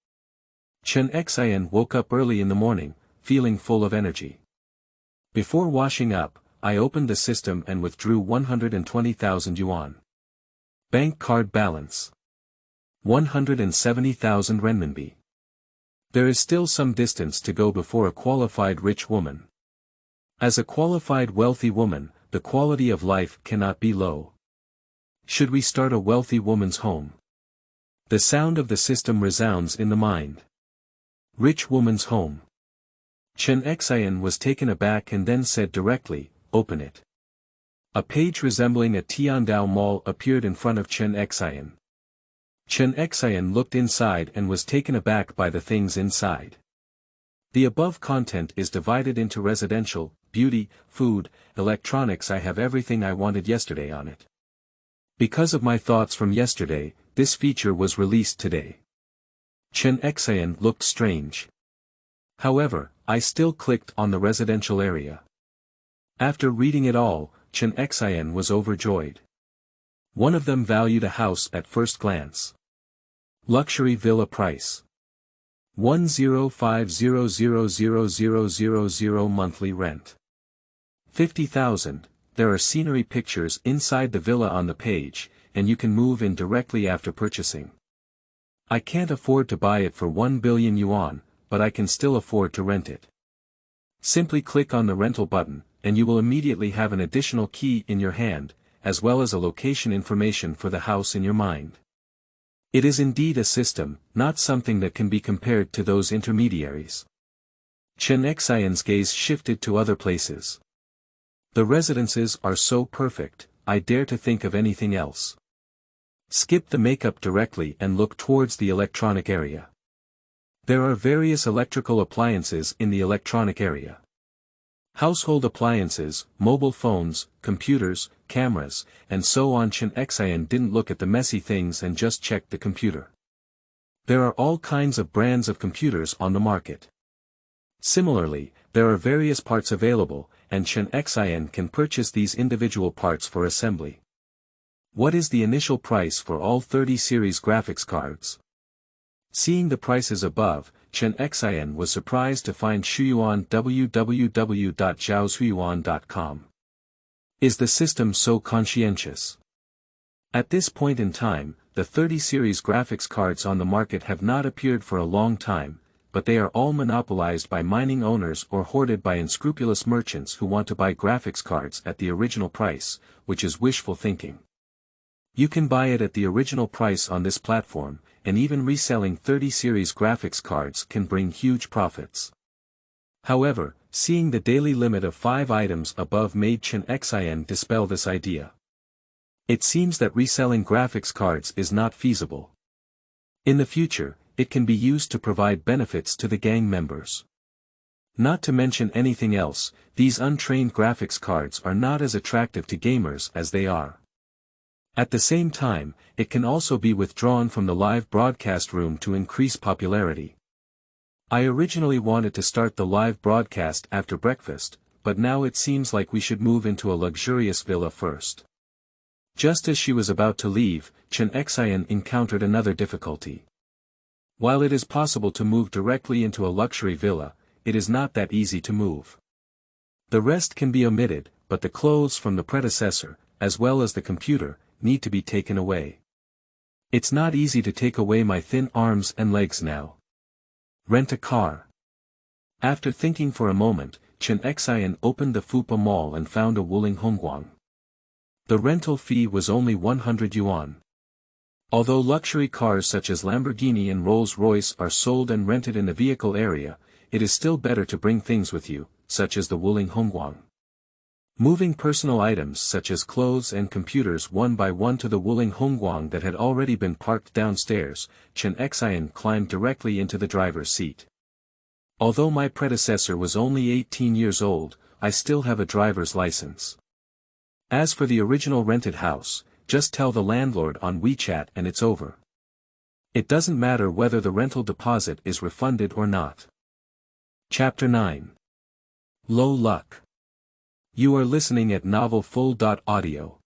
Shenhao woke up early in the morning, feeling full of energy. Before washing up, I opened the system and withdrew 120,000 yuan. Bank card balance: 170,000 renminbi. There is still some distance to go before a qualified rich woman. As a qualified wealthy woman, the quality of life cannot be low. Should we start a wealthy woman's home? The sound of the system resounds in the mind. Rich woman's home. Shenhao was taken aback and then said directly, "Open it." A page resembling a Tiandao mall appeared in front of Shenhao. Shenhao looked inside and was taken aback by the things inside. The above content is divided into residential, beauty, food, electronics. I have everything I wanted yesterday on it. Because of my thoughts from yesterday, this feature was released today. Shenhao looked strange. However, I still clicked on the residential area. After reading it all, Shenhao was overjoyed. One of them valued a house at first glance. Luxury villa price: 105,000,000 monthly rent. 50,000. There are scenery pictures inside the villa on the page, and you can move in directly after purchasing. I can't afford to buy it for 1 billion yuan, but I can still afford to rent it. Simply click on the rental button, and you will immediately have an additional key in your hand, as well as a location information for the house in your mind. It is indeed a system, not something that can be compared to those intermediaries. Shenhao's gaze shifted to other places. The residences are so perfect, I dare to think of anything else. Skip the makeup directly and look towards the electronic area. There are various electrical appliances in the electronic area. Household appliances, mobile phones, computers, cameras, and so on. Shenhao didn't look at the messy things and just checked the computer. There are all kinds of brands of computers on the market. Similarly, there are various parts available, and Shenhao can purchase these individual parts for assembly. What is the initial price for all 30 series graphics cards? Seeing the prices above, Chen Xin was surprised to find Shuyuan www.zhaoshuyuan.com. Is the system so conscientious? At this point in time, the 30 series graphics cards on the market have not appeared for a long time, but they are all monopolized by mining owners or hoarded by unscrupulous merchants who want to buy graphics cards at the original price, which is wishful thinking. You can buy it at the original price on this platform, and even reselling 30 series graphics cards can bring huge profits. However, seeing the daily limit of 5 items above made Chen Xin dispel this idea. It seems that reselling graphics cards is not feasible. In the future, it can be used to provide benefits to the gang members. Not to mention anything else, these untrained graphics cards are not as attractive to gamers as they are. At the same time, it can also be withdrawn from the live broadcast room to increase popularity. I originally wanted to start the live broadcast after breakfast, but now it seems like we should move into a luxurious villa first. Just as she was about to leave, Chen Xin encountered another difficulty. While it is possible to move directly into a luxury villa, it is not that easy to move. The rest can be omitted, but the clothes from the predecessor, as well as the computer, need to be taken away. It's not easy to take away my thin arms and legs now. Rent a car. After thinking for a moment, Chen Xin opened the Fupa Mall and found a Wuling Hongguang. The rental fee was only 100 yuan. Although luxury cars such as Lamborghini and Rolls-Royce are sold and rented in the vehicle area, it is still better to bring things with you, such as the Wuling Hongguang. Moving personal items such as clothes and computers one by one to the Wuling Hongguang that had already been parked downstairs, Chen Xin climbed directly into the driver's seat. Although my predecessor was only 18 years old, I still have a driver's license. As for the original rented house, just tell the landlord on WeChat and it's over. It doesn't matter whether the rental deposit is refunded or not. Chapter 9. Low Luck. You are listening at novelfull.audio.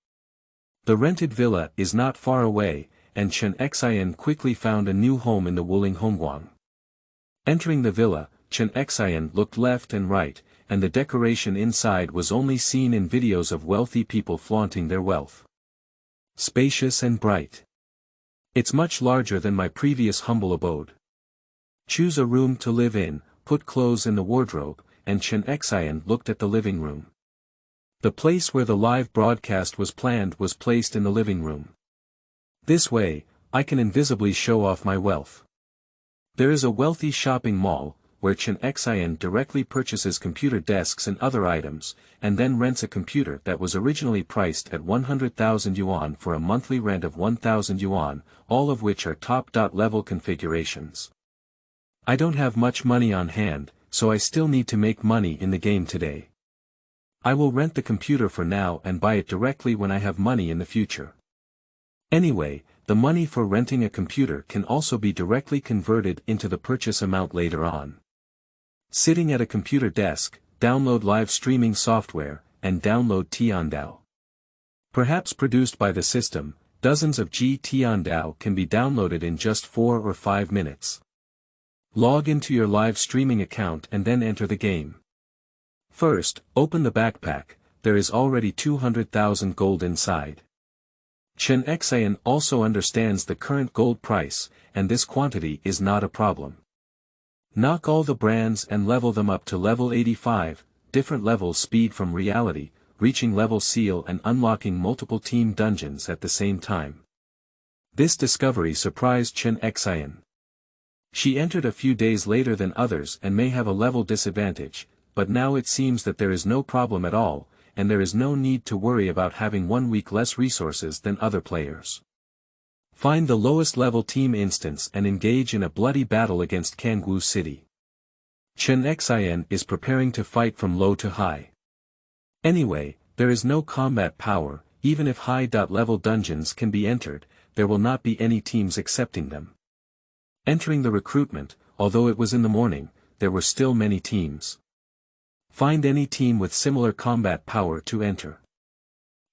The rented villa is not far away, and Chen Xin quickly found a new home in the Wuling Hongguang. Entering the villa, Chen Xin looked left and right, and the decoration inside was only seen in videos of wealthy people flaunting their wealth. Spacious and bright. It's much larger than my previous humble abode. Choose a room to live in, put clothes in the wardrobe, and Chen Xin looked at the living room. The place where the live broadcast was planned was placed in the living room. This way, I can invisibly show off my wealth. There is a wealthy shopping mall, where Chen Xin directly purchases computer desks and other items, and then rents a computer that was originally priced at 100,000 yuan for a monthly rent of 1,000 yuan, all of which are top-level configurations. I don't have much money on hand, so I still need to make money in the game today. I will rent the computer for now and buy it directly when I have money in the future. Anyway, the money for renting a computer can also be directly converted into the purchase amount later on. Sitting at a computer desk, download live streaming software, and download Tiandao. Perhaps produced by the system, dozens of Tiandao can be downloaded in just 4 or 5 minutes. Log into your live streaming account and then enter the game. First, open the backpack, there is already 200,000 gold inside. Chen Xin also understands the current gold price, and this quantity is not a problem. Knock all the brands and level them up to level 85, different levels speed from reality, reaching level seal and unlocking multiple team dungeons at the same time. This discovery surprised Chen Xin. She entered a few days later than others and may have a level disadvantage, but now it seems that there is no problem at all, and there is no need to worry about having 1 week less resources than other players. Find the lowest level team instance and engage in a bloody battle against Kangwu City. Chen Xin is preparing to fight from low to high. Anyway, there is no combat power, even if high-level dungeons can be entered, there will not be any teams accepting them. Entering the recruitment, although it was in the morning, there were still many teams. Find any team with similar combat power to enter.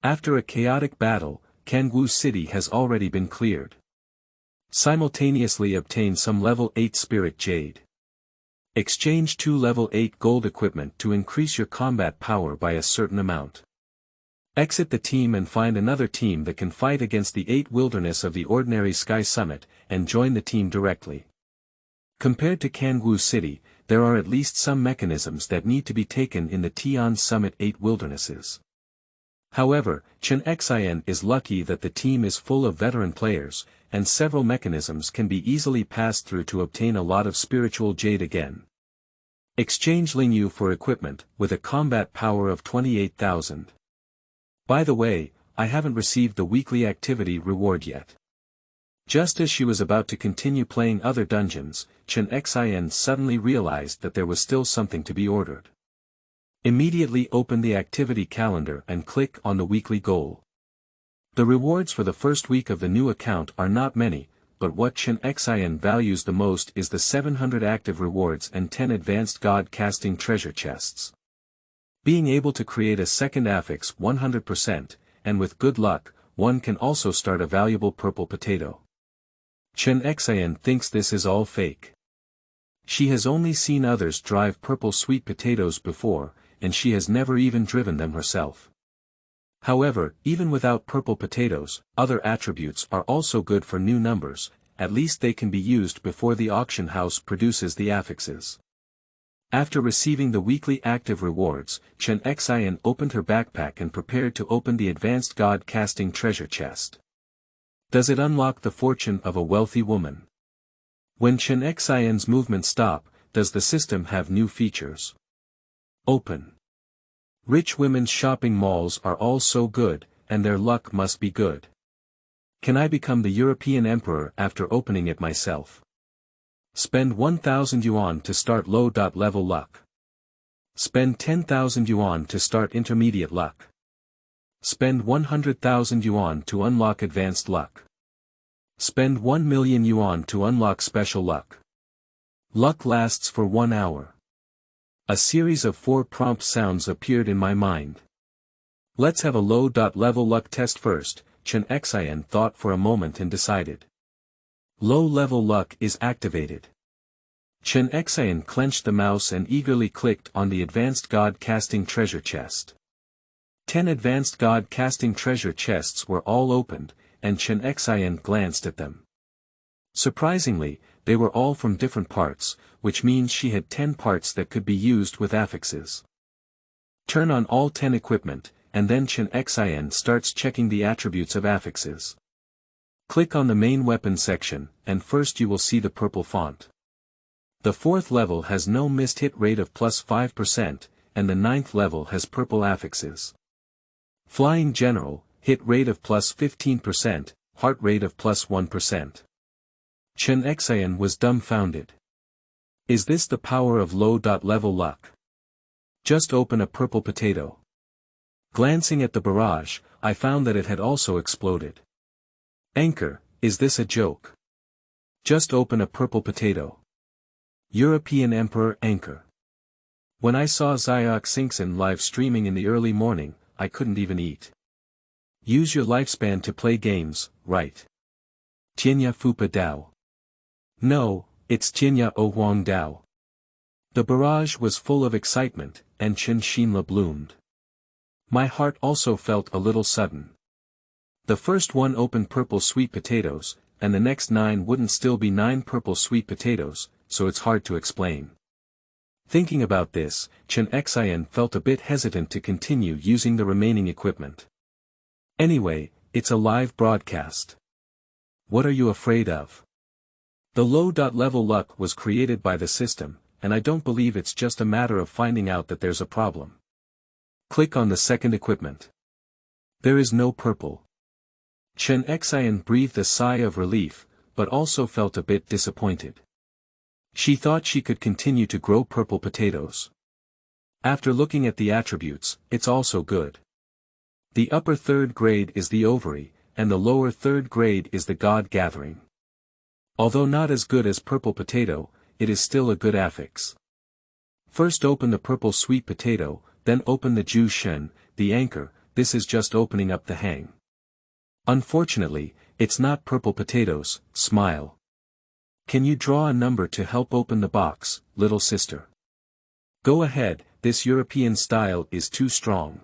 After a chaotic battle, Kangwu City has already been cleared. Simultaneously obtain some level 8 spirit jade. Exchange 2 level 8 gold equipment to increase your combat power by a certain amount. Exit the team and find another team that can fight against the 8 wilderness of the ordinary Sky Summit, and join the team directly. Compared to Kangwu City, there are at least some mechanisms that need to be taken in the Tian Summit 8 wildernesses. However, Shenhao is lucky that the team is full of veteran players, and several mechanisms can be easily passed through to obtain a lot of spiritual jade again. Exchange Lingyu for equipment, with a combat power of 28,000. By the way, I haven't received the weekly activity reward yet. Just as she was about to continue playing other dungeons, Shenhao suddenly realized that there was still something to be ordered. Immediately open the activity calendar and click on the weekly goal. The rewards for the first week of the new account are not many, but what Shenhao values the most is the 700 active rewards and 10 advanced god casting treasure chests. Being able to create a second affix 100%, and with good luck, one can also start a valuable purple potato. Shenhao thinks this is all fake. She has only seen others drive purple sweet potatoes before, and she has never even driven them herself. However, even without purple potatoes, other attributes are also good for new numbers, at least they can be used before the auction house produces the affixes. After receiving the weekly active rewards, Shenhao opened her backpack and prepared to open the advanced god casting treasure chest. Does it unlock the fortune of a wealthy woman? When Shenhao's movements stop, does the system have new features? Open. Rich women's shopping malls are all so good, and their luck must be good. Can I become the European emperor after opening it myself? Spend 1,000 yuan to start low-level luck. Spend 10,000 yuan to start intermediate luck. Spend 100,000 yuan to unlock advanced luck. Spend 1 million yuan to unlock special luck. Luck lasts for 1 hour. A series of 4 prompt sounds appeared in my mind. Let's have a low-level luck test first, Shenhao thought for a moment and decided. Low-level luck is activated. Shenhao clenched the mouse and eagerly clicked on the advanced god casting treasure chest. 10 advanced god casting treasure chests were all opened, and Shenhao glanced at them. Surprisingly, they were all from different parts, which means she had 10 parts that could be used with affixes. Turn on all 10 equipment, and then Shenhao starts checking the attributes of affixes. Click on the main weapon section, and first you will see the purple font. The 4th level has no missed hit rate of plus 5%, and the 9th level has purple affixes. Flying General, hit rate of plus 15%, heart rate of plus 1%. Shenhao was dumbfounded. Is this the power of low-level luck? Just open a purple potato. Glancing at the barrage, I found that it had also exploded. Anchor, is this a joke? Just open a purple potato. European Emperor Anchor. When I saw Xiaox Xingxin live streaming in the early morning, I couldn't even eat. Use your lifespan to play games, right? Tianya Fupa Dao. No, it's Tianya O Huang Dao. The barrage was full of excitement, and Chen Xinla bloomed. My heart also felt a little sudden. The first one opened purple sweet potatoes, and the next 9 wouldn't still be 9 purple sweet potatoes, so it's hard to explain. Thinking about this, Shenhao felt a bit hesitant to continue using the remaining equipment. Anyway, it's a live broadcast. What are you afraid of? The low-level luck was created by the system, and I don't believe it's just a matter of finding out that there's a problem. Click on the second equipment. There is no purple. Shenhao breathed a sigh of relief, but also felt a bit disappointed. She thought she could continue to grow purple potatoes. After looking at the attributes, it's also good. The upper 3rd grade is the ovary, and the lower 3rd grade is the god gathering. Although not as good as purple potato, it is still a good affix. First open the purple sweet potato, then open the Ju Shen, the anchor. This is just opening up the hang. Unfortunately, It's not purple potatoes, smile. Can you draw a number to help open the box, little sister? Go ahead, this European style is too strong.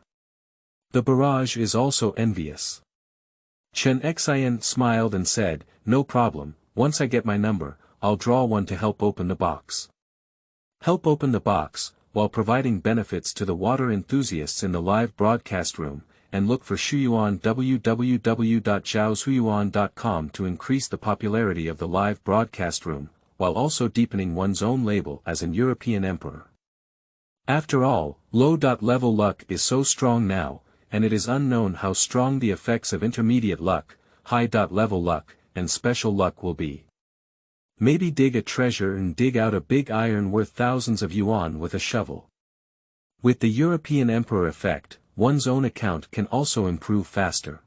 The barrage is also envious. Chen Xian smiled and said, no problem, once I get my number, I'll draw one to help open the box. Help open the box, while providing benefits to the water enthusiasts in the live broadcast room, and look for Shuyuan www.zhaoshuyuan.com to increase the popularity of the live broadcast room, while also deepening one's own label as an European emperor. After all, low-level luck is so strong now, and it is unknown how strong the effects of intermediate luck, high-level luck, and special luck will be. Maybe dig a treasure and dig out a big iron worth thousands of yuan with a shovel. With the European Emperor effect, one's own account can also improve faster.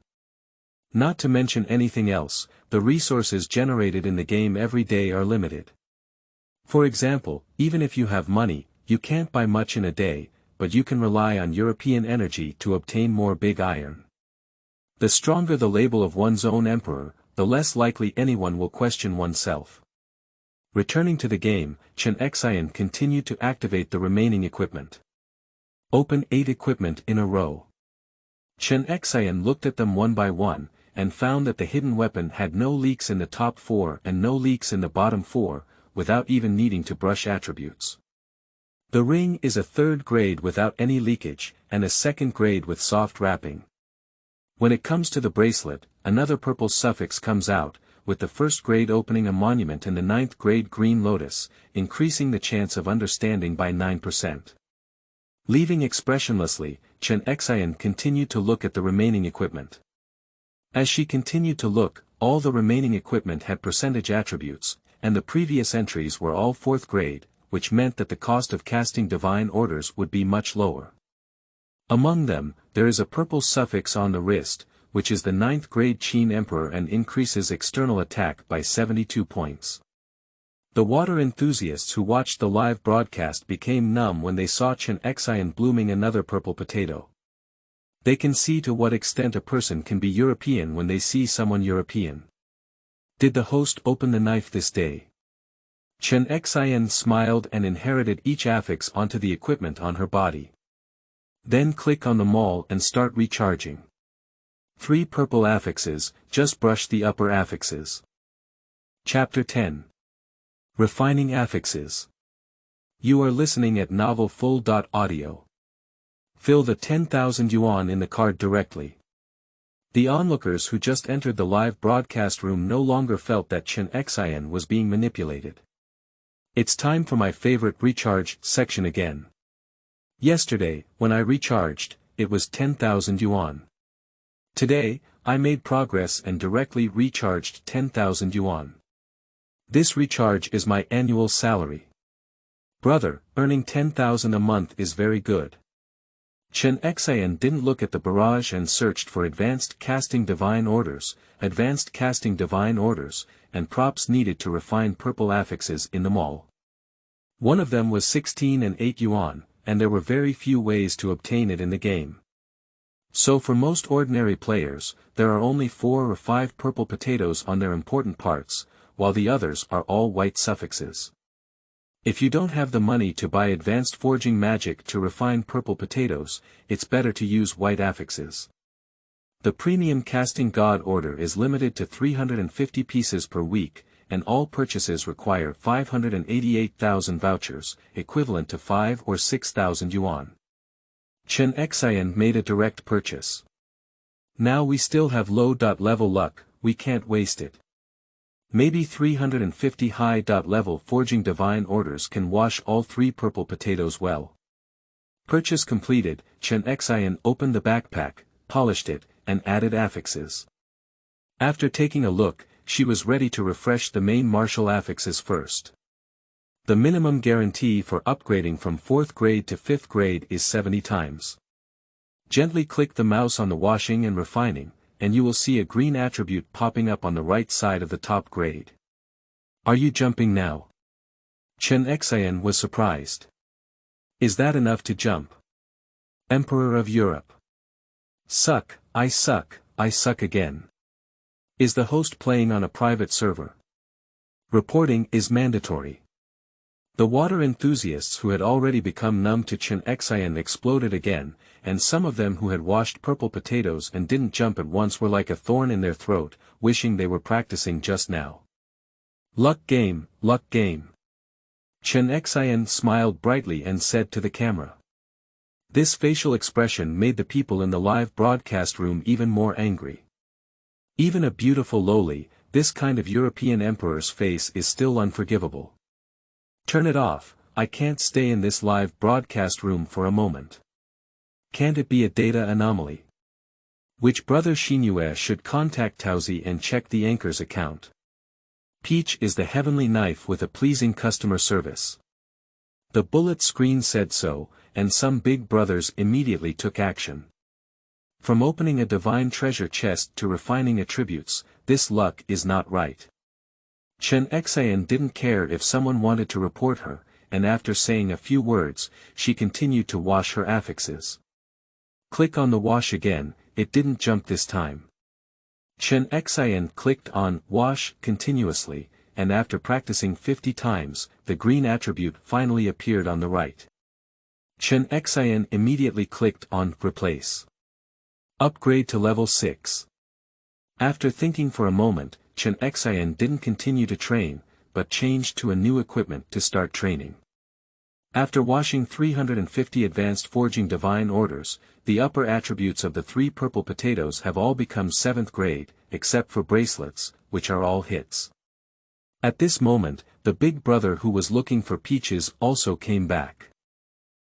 Not to mention anything else, the resources generated in the game every day are limited. For example, even if you have money, you can't buy much in a day, but you can rely on European energy to obtain more big iron. The stronger the label of one's own emperor, the less likely anyone will question oneself. Returning to the game, Chen Xian continued to activate the remaining equipment. Open 8 equipment in a row. Chen Xian looked at them one by one, and found that the hidden weapon had no leaks in the top 4 and no leaks in the bottom 4, without even needing to brush attributes. The ring is a 3rd grade without any leakage, and a 2nd grade with soft wrapping. When it comes to the bracelet, another purple suffix comes out, with the 1st grade opening a monument and the 9th grade green lotus, increasing the chance of understanding by 9%. Leaving expressionlessly, Chen Xian continued to look at the remaining equipment. As she continued to look, all the remaining equipment had percentage attributes, and the previous entries were all 4th grade, which meant that the cost of casting divine orders would be much lower. Among them, there is a purple suffix on the wrist, which is the 9th grade Qin Emperor and increases external attack by 72 points. The water enthusiasts who watched the live broadcast became numb when they saw Chen Xian blooming another purple potato. They can see to what extent a person can be European when they see someone European. Did the host open the knife this day? Chen Xian smiled and inherited each affix onto the equipment on her body. Then click on the mall and start recharging. 3 purple affixes, just brush the upper affixes. Chapter 10. Refining affixes. You are listening at novelfull.audio. Fill the 10,000 yuan in the card directly. The onlookers who just entered the live broadcast room no longer felt that Chen Xian was being manipulated. It's time for my favorite recharge section again. Yesterday, when I recharged, it was 10,000 yuan. Today, I made progress and directly recharged 10,000 yuan. This recharge is my annual salary. Brother, earning 10,000 a month is very good. Chen Xian didn't look at the barrage and searched for advanced casting divine orders, and props needed to refine purple affixes in the mall. One of them was 16 and 8 yuan, and there were very few ways to obtain it in the game. So for most ordinary players, there are only 4 or 5 purple potatoes on their important parts, while the others are all white suffixes. If you don't have the money to buy advanced forging magic to refine purple potatoes, it's better to use white affixes. The premium casting god order is limited to 350 pieces per week, and all purchases require 588,000 vouchers, equivalent to 5 or 6,000 yuan. Chen Xian made a direct purchase. Now we still have low-level luck, we can't waste it. Maybe 350 high-level forging divine orders can wash all 3 purple potatoes well. Purchase completed, Chen Xian opened the backpack, polished it, and added affixes. After taking a look, she was ready to refresh the main martial affixes first. The minimum guarantee for upgrading from 4th grade to 5th grade is 70 times. Gently click the mouse on the washing and refining, and you will see a green attribute popping up on the right side of the top grade. Are you jumping now? Chen Xian was surprised. Is that enough to jump? Emperor of Europe. I suck again. Is the host playing on a private server? Reporting is mandatory. The water enthusiasts who had already become numb to Shenhao exploded again, and some of them who had washed purple potatoes and didn't jump at once were like a thorn in their throat, wishing they were practicing just now. Luck game, luck game. Shenhao smiled brightly and said to the camera. This facial expression made the people in the live broadcast room even more angry. Even a beautiful lowly, this kind of European emperor's face is still unforgivable. Turn it off, I can't stay in this live broadcast room for a moment. Can't it be a data anomaly? Which brother Shenhao should contact Taozi and check the anchor's account. Peach is the heavenly knife with a pleasing customer service. The bullet screen said so, and some big brothers immediately took action. From opening a divine treasure chest to refining attributes, this luck is not right. Shenhao didn't care if someone wanted to report her, and after saying a few words, she continued to wash her affixes. Click on the wash again, it didn't jump this time. Shenhao clicked on wash continuously, and after practicing 50 times, the green attribute finally appeared on the right. Shenhao immediately clicked on replace. Upgrade to level 6. After thinking for a moment, Shenhao didn't continue to train, but changed to a new equipment to start training. After washing 350 advanced forging divine orders, the upper attributes of the 3 purple potatoes have all become 7th grade, except for bracelets, which are all hits. At this moment, the big brother who was looking for peaches also came back.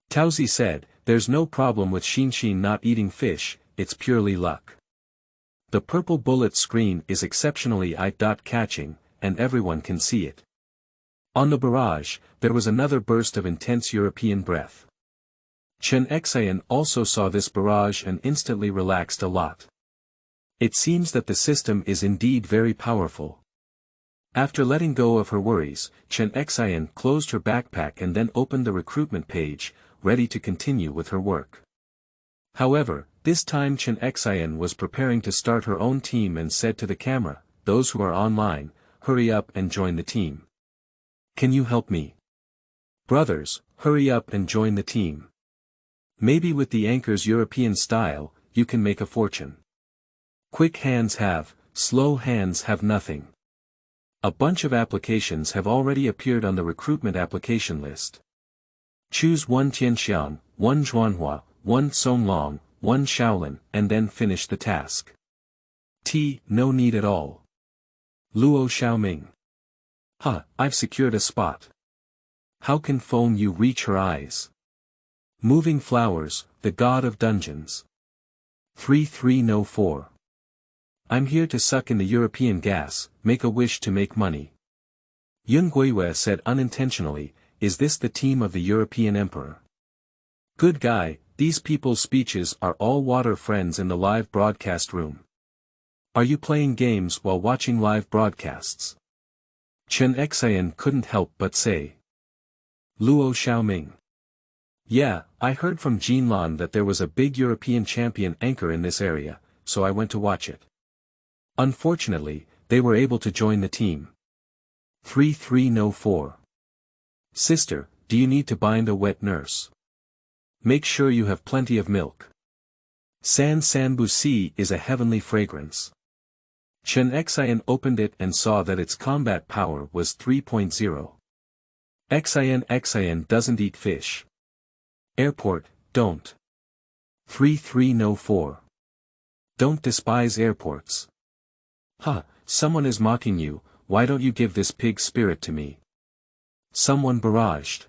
Taozi said, there's no problem with Shin not eating fish, it's purely luck. The purple bullet screen is exceptionally eye-catching, and everyone can see it. On the barrage, there was another burst of intense European breath. Shenhao also saw this barrage and instantly relaxed a lot. It seems that the system is indeed very powerful. After letting go of her worries, Shenhao closed her backpack and then opened the recruitment page, ready to continue with her work. However, this time Shenhao was preparing to start her own team and said to the camera, those who are online, hurry up and join the team. Can you help me? Brothers, hurry up and join the team. Maybe with the anchor's European style, you can make a fortune. Quick hands have, slow hands have nothing. A bunch of applications have already appeared on the recruitment application list. Choose 1 Tianxiang, 1 Zhuanhua, 1 Songlong, 1 Shaolin, and then finish the task. No need at all. Luo Xiaoming. I've secured a spot. How can Feng Yu reach her eyes? Moving flowers, the god of dungeons. 3304. I'm here to suck in the European gas, make a wish to make money. Yun Guiwei said unintentionally, is this the team of the European emperor? Good guy, these people's speeches are all water friends in the live broadcast room. Are you playing games while watching live broadcasts? Shenhao couldn't help but say. Luo Xiaoming. Yeah, I heard from Jinlan that there was a big European champion anchor in this area, so I went to watch it. Unfortunately, they were able to join the team. 3304. Sister, do you need to bind a wet nurse? Make sure you have plenty of milk. San Sanbusi is a heavenly fragrance. Shenhao opened it and saw that its combat power was 3.0. Xian doesn't eat fish. Airport, don't. 3304. Don't despise airports. Someone is mocking you, why don't you give this pig spirit to me? Someone barraged.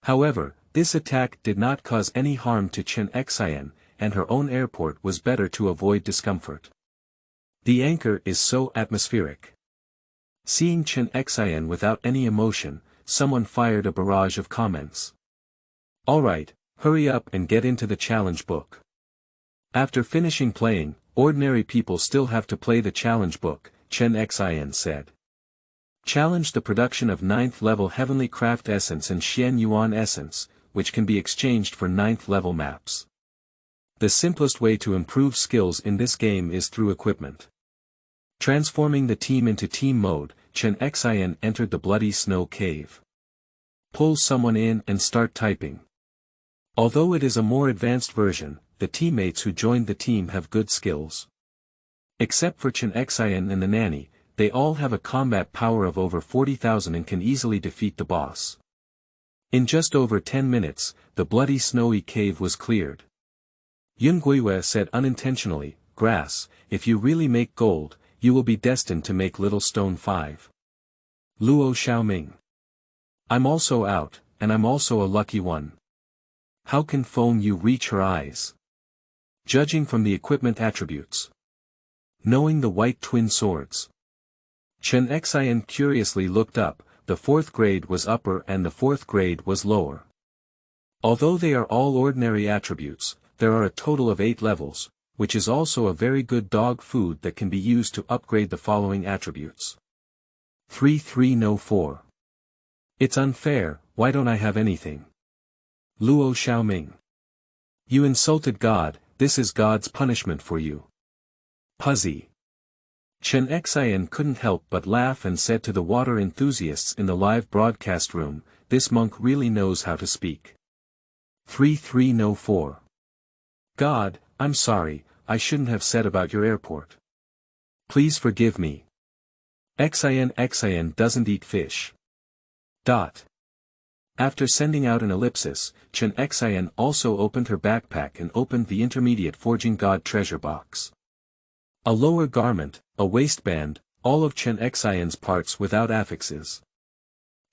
However, this attack did not cause any harm to Shenhao, and her own airport was better to avoid discomfort. The anchor is so atmospheric. Seeing Shenhao without any emotion, someone fired a barrage of comments. Alright, hurry up and get into the challenge book. After finishing playing, ordinary people still have to play the challenge book, Shenhao said. Challenge the production of 9th level Heavenly Craft Essence and Xian Yuan Essence, which can be exchanged for 9th level maps. The simplest way to improve skills in this game is through equipment. Transforming the team into team mode, Chen Xian entered the bloody snow cave. Pull someone in and start typing. Although it is a more advanced version, the teammates who joined the team have good skills. Except for Chen Xian and the nanny, they all have a combat power of over 40,000 and can easily defeat the boss. In just over 10 minutes, the bloody snowy cave was cleared. Yun Guiwei said unintentionally, "Grass, if you really make gold, you will be destined to make little stone 5. Luo Xiaoming. I'm also out, and I'm also a lucky one. How can Feng Yu reach her eyes? Judging from the equipment attributes. Knowing the white twin swords." Chen Xian curiously looked up, the 4th grade was upper and the 4th grade was lower. Although they are all ordinary attributes, there are a total of 8 levels, which is also a very good dog food that can be used to upgrade the following attributes. 3304. It's unfair, why don't I have anything? Luo Xiaoming. You insulted God, this is God's punishment for you. Puzzy. Chen Xian couldn't help but laugh and said to the water enthusiasts in the live broadcast room, this monk really knows how to speak. 3304. God, I'm sorry, I shouldn't have said about your airport. Please forgive me. Xian doesn't eat fish. After sending out an ellipsis, Chen Xian also opened her backpack and opened the intermediate forging god treasure box. A lower garment, a waistband, all of Chen Xian's parts without affixes.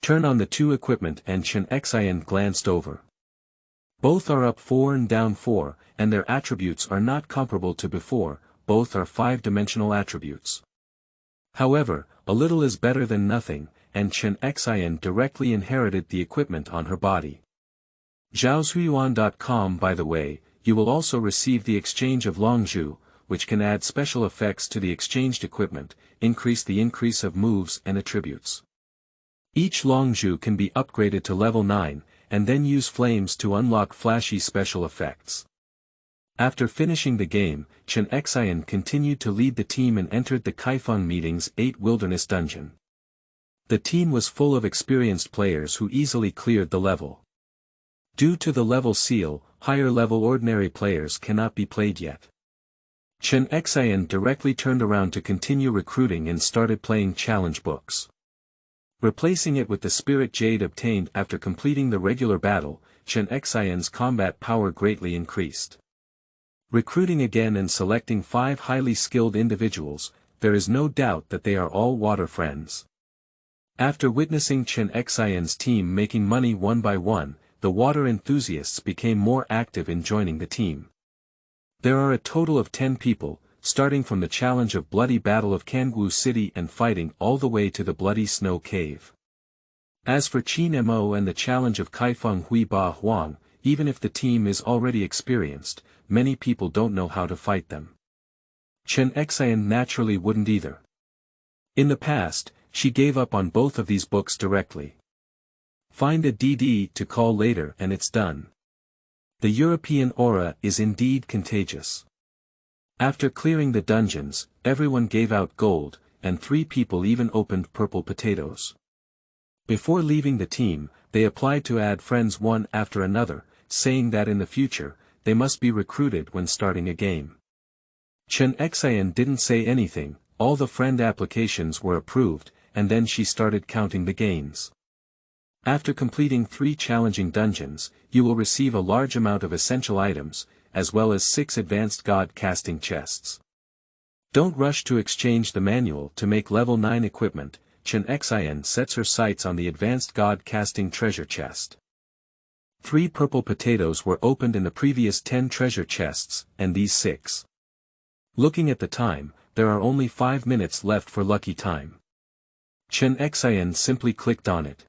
Turn on the 2 equipment and Chen Xian glanced over. Both are up 4 and down 4, and their attributes are not comparable to before, both are 5-dimensional attributes. However, a little is better than nothing, and Chen Xian directly inherited the equipment on her body. Zhaoshuyuan.com. By the way, you will also receive the exchange of Longzhu, which can add special effects to the exchanged equipment, increase the increase of moves and attributes. Each Longzhu can be upgraded to level 9, and then use flames to unlock flashy special effects. After finishing the game, Chen Xian continued to lead the team and entered the Kaifeng Meeting's 8 Wilderness Dungeon. The team was full of experienced players who easily cleared the level. Due to the level seal, higher-level ordinary players cannot be played yet. Chen Xian directly turned around to continue recruiting and started playing challenge books. Replacing it with the Spirit Jade obtained after completing the regular battle, Chen Xian's combat power greatly increased. Recruiting again and selecting 5 highly skilled individuals, there is no doubt that they are all water friends. After witnessing Chen Xian's team making money one by one, the water enthusiasts became more active in joining the team. There are a total of 10 people, starting from the challenge of Bloody Battle of Kangwu City and fighting all the way to the Bloody Snow Cave. As for Qin Mo and the challenge of Kaifeng Hui Ba Huang, even if the team is already experienced, many people don't know how to fight them. Chen Xian naturally wouldn't either. In the past, she gave up on both of these books directly. Find a DD to call later and it's done. The European aura is indeed contagious. After clearing the dungeons, everyone gave out gold, and 3 people even opened purple potatoes. Before leaving the team, they applied to add friends one after another, saying that in the future, they must be recruited when starting a game. Chen Xian didn't say anything, all the friend applications were approved, and then she started counting the gains. After completing 3 challenging dungeons, you will receive a large amount of essential items, as well as 6 advanced god casting chests. Don't rush to exchange the manual to make level 9 equipment. Chen Xian sets her sights on the advanced god casting treasure chest. 3 purple potatoes were opened in the previous 10 treasure chests, and these 6. Looking at the time, there are only 5 minutes left for lucky time. Chen Xian simply clicked on it.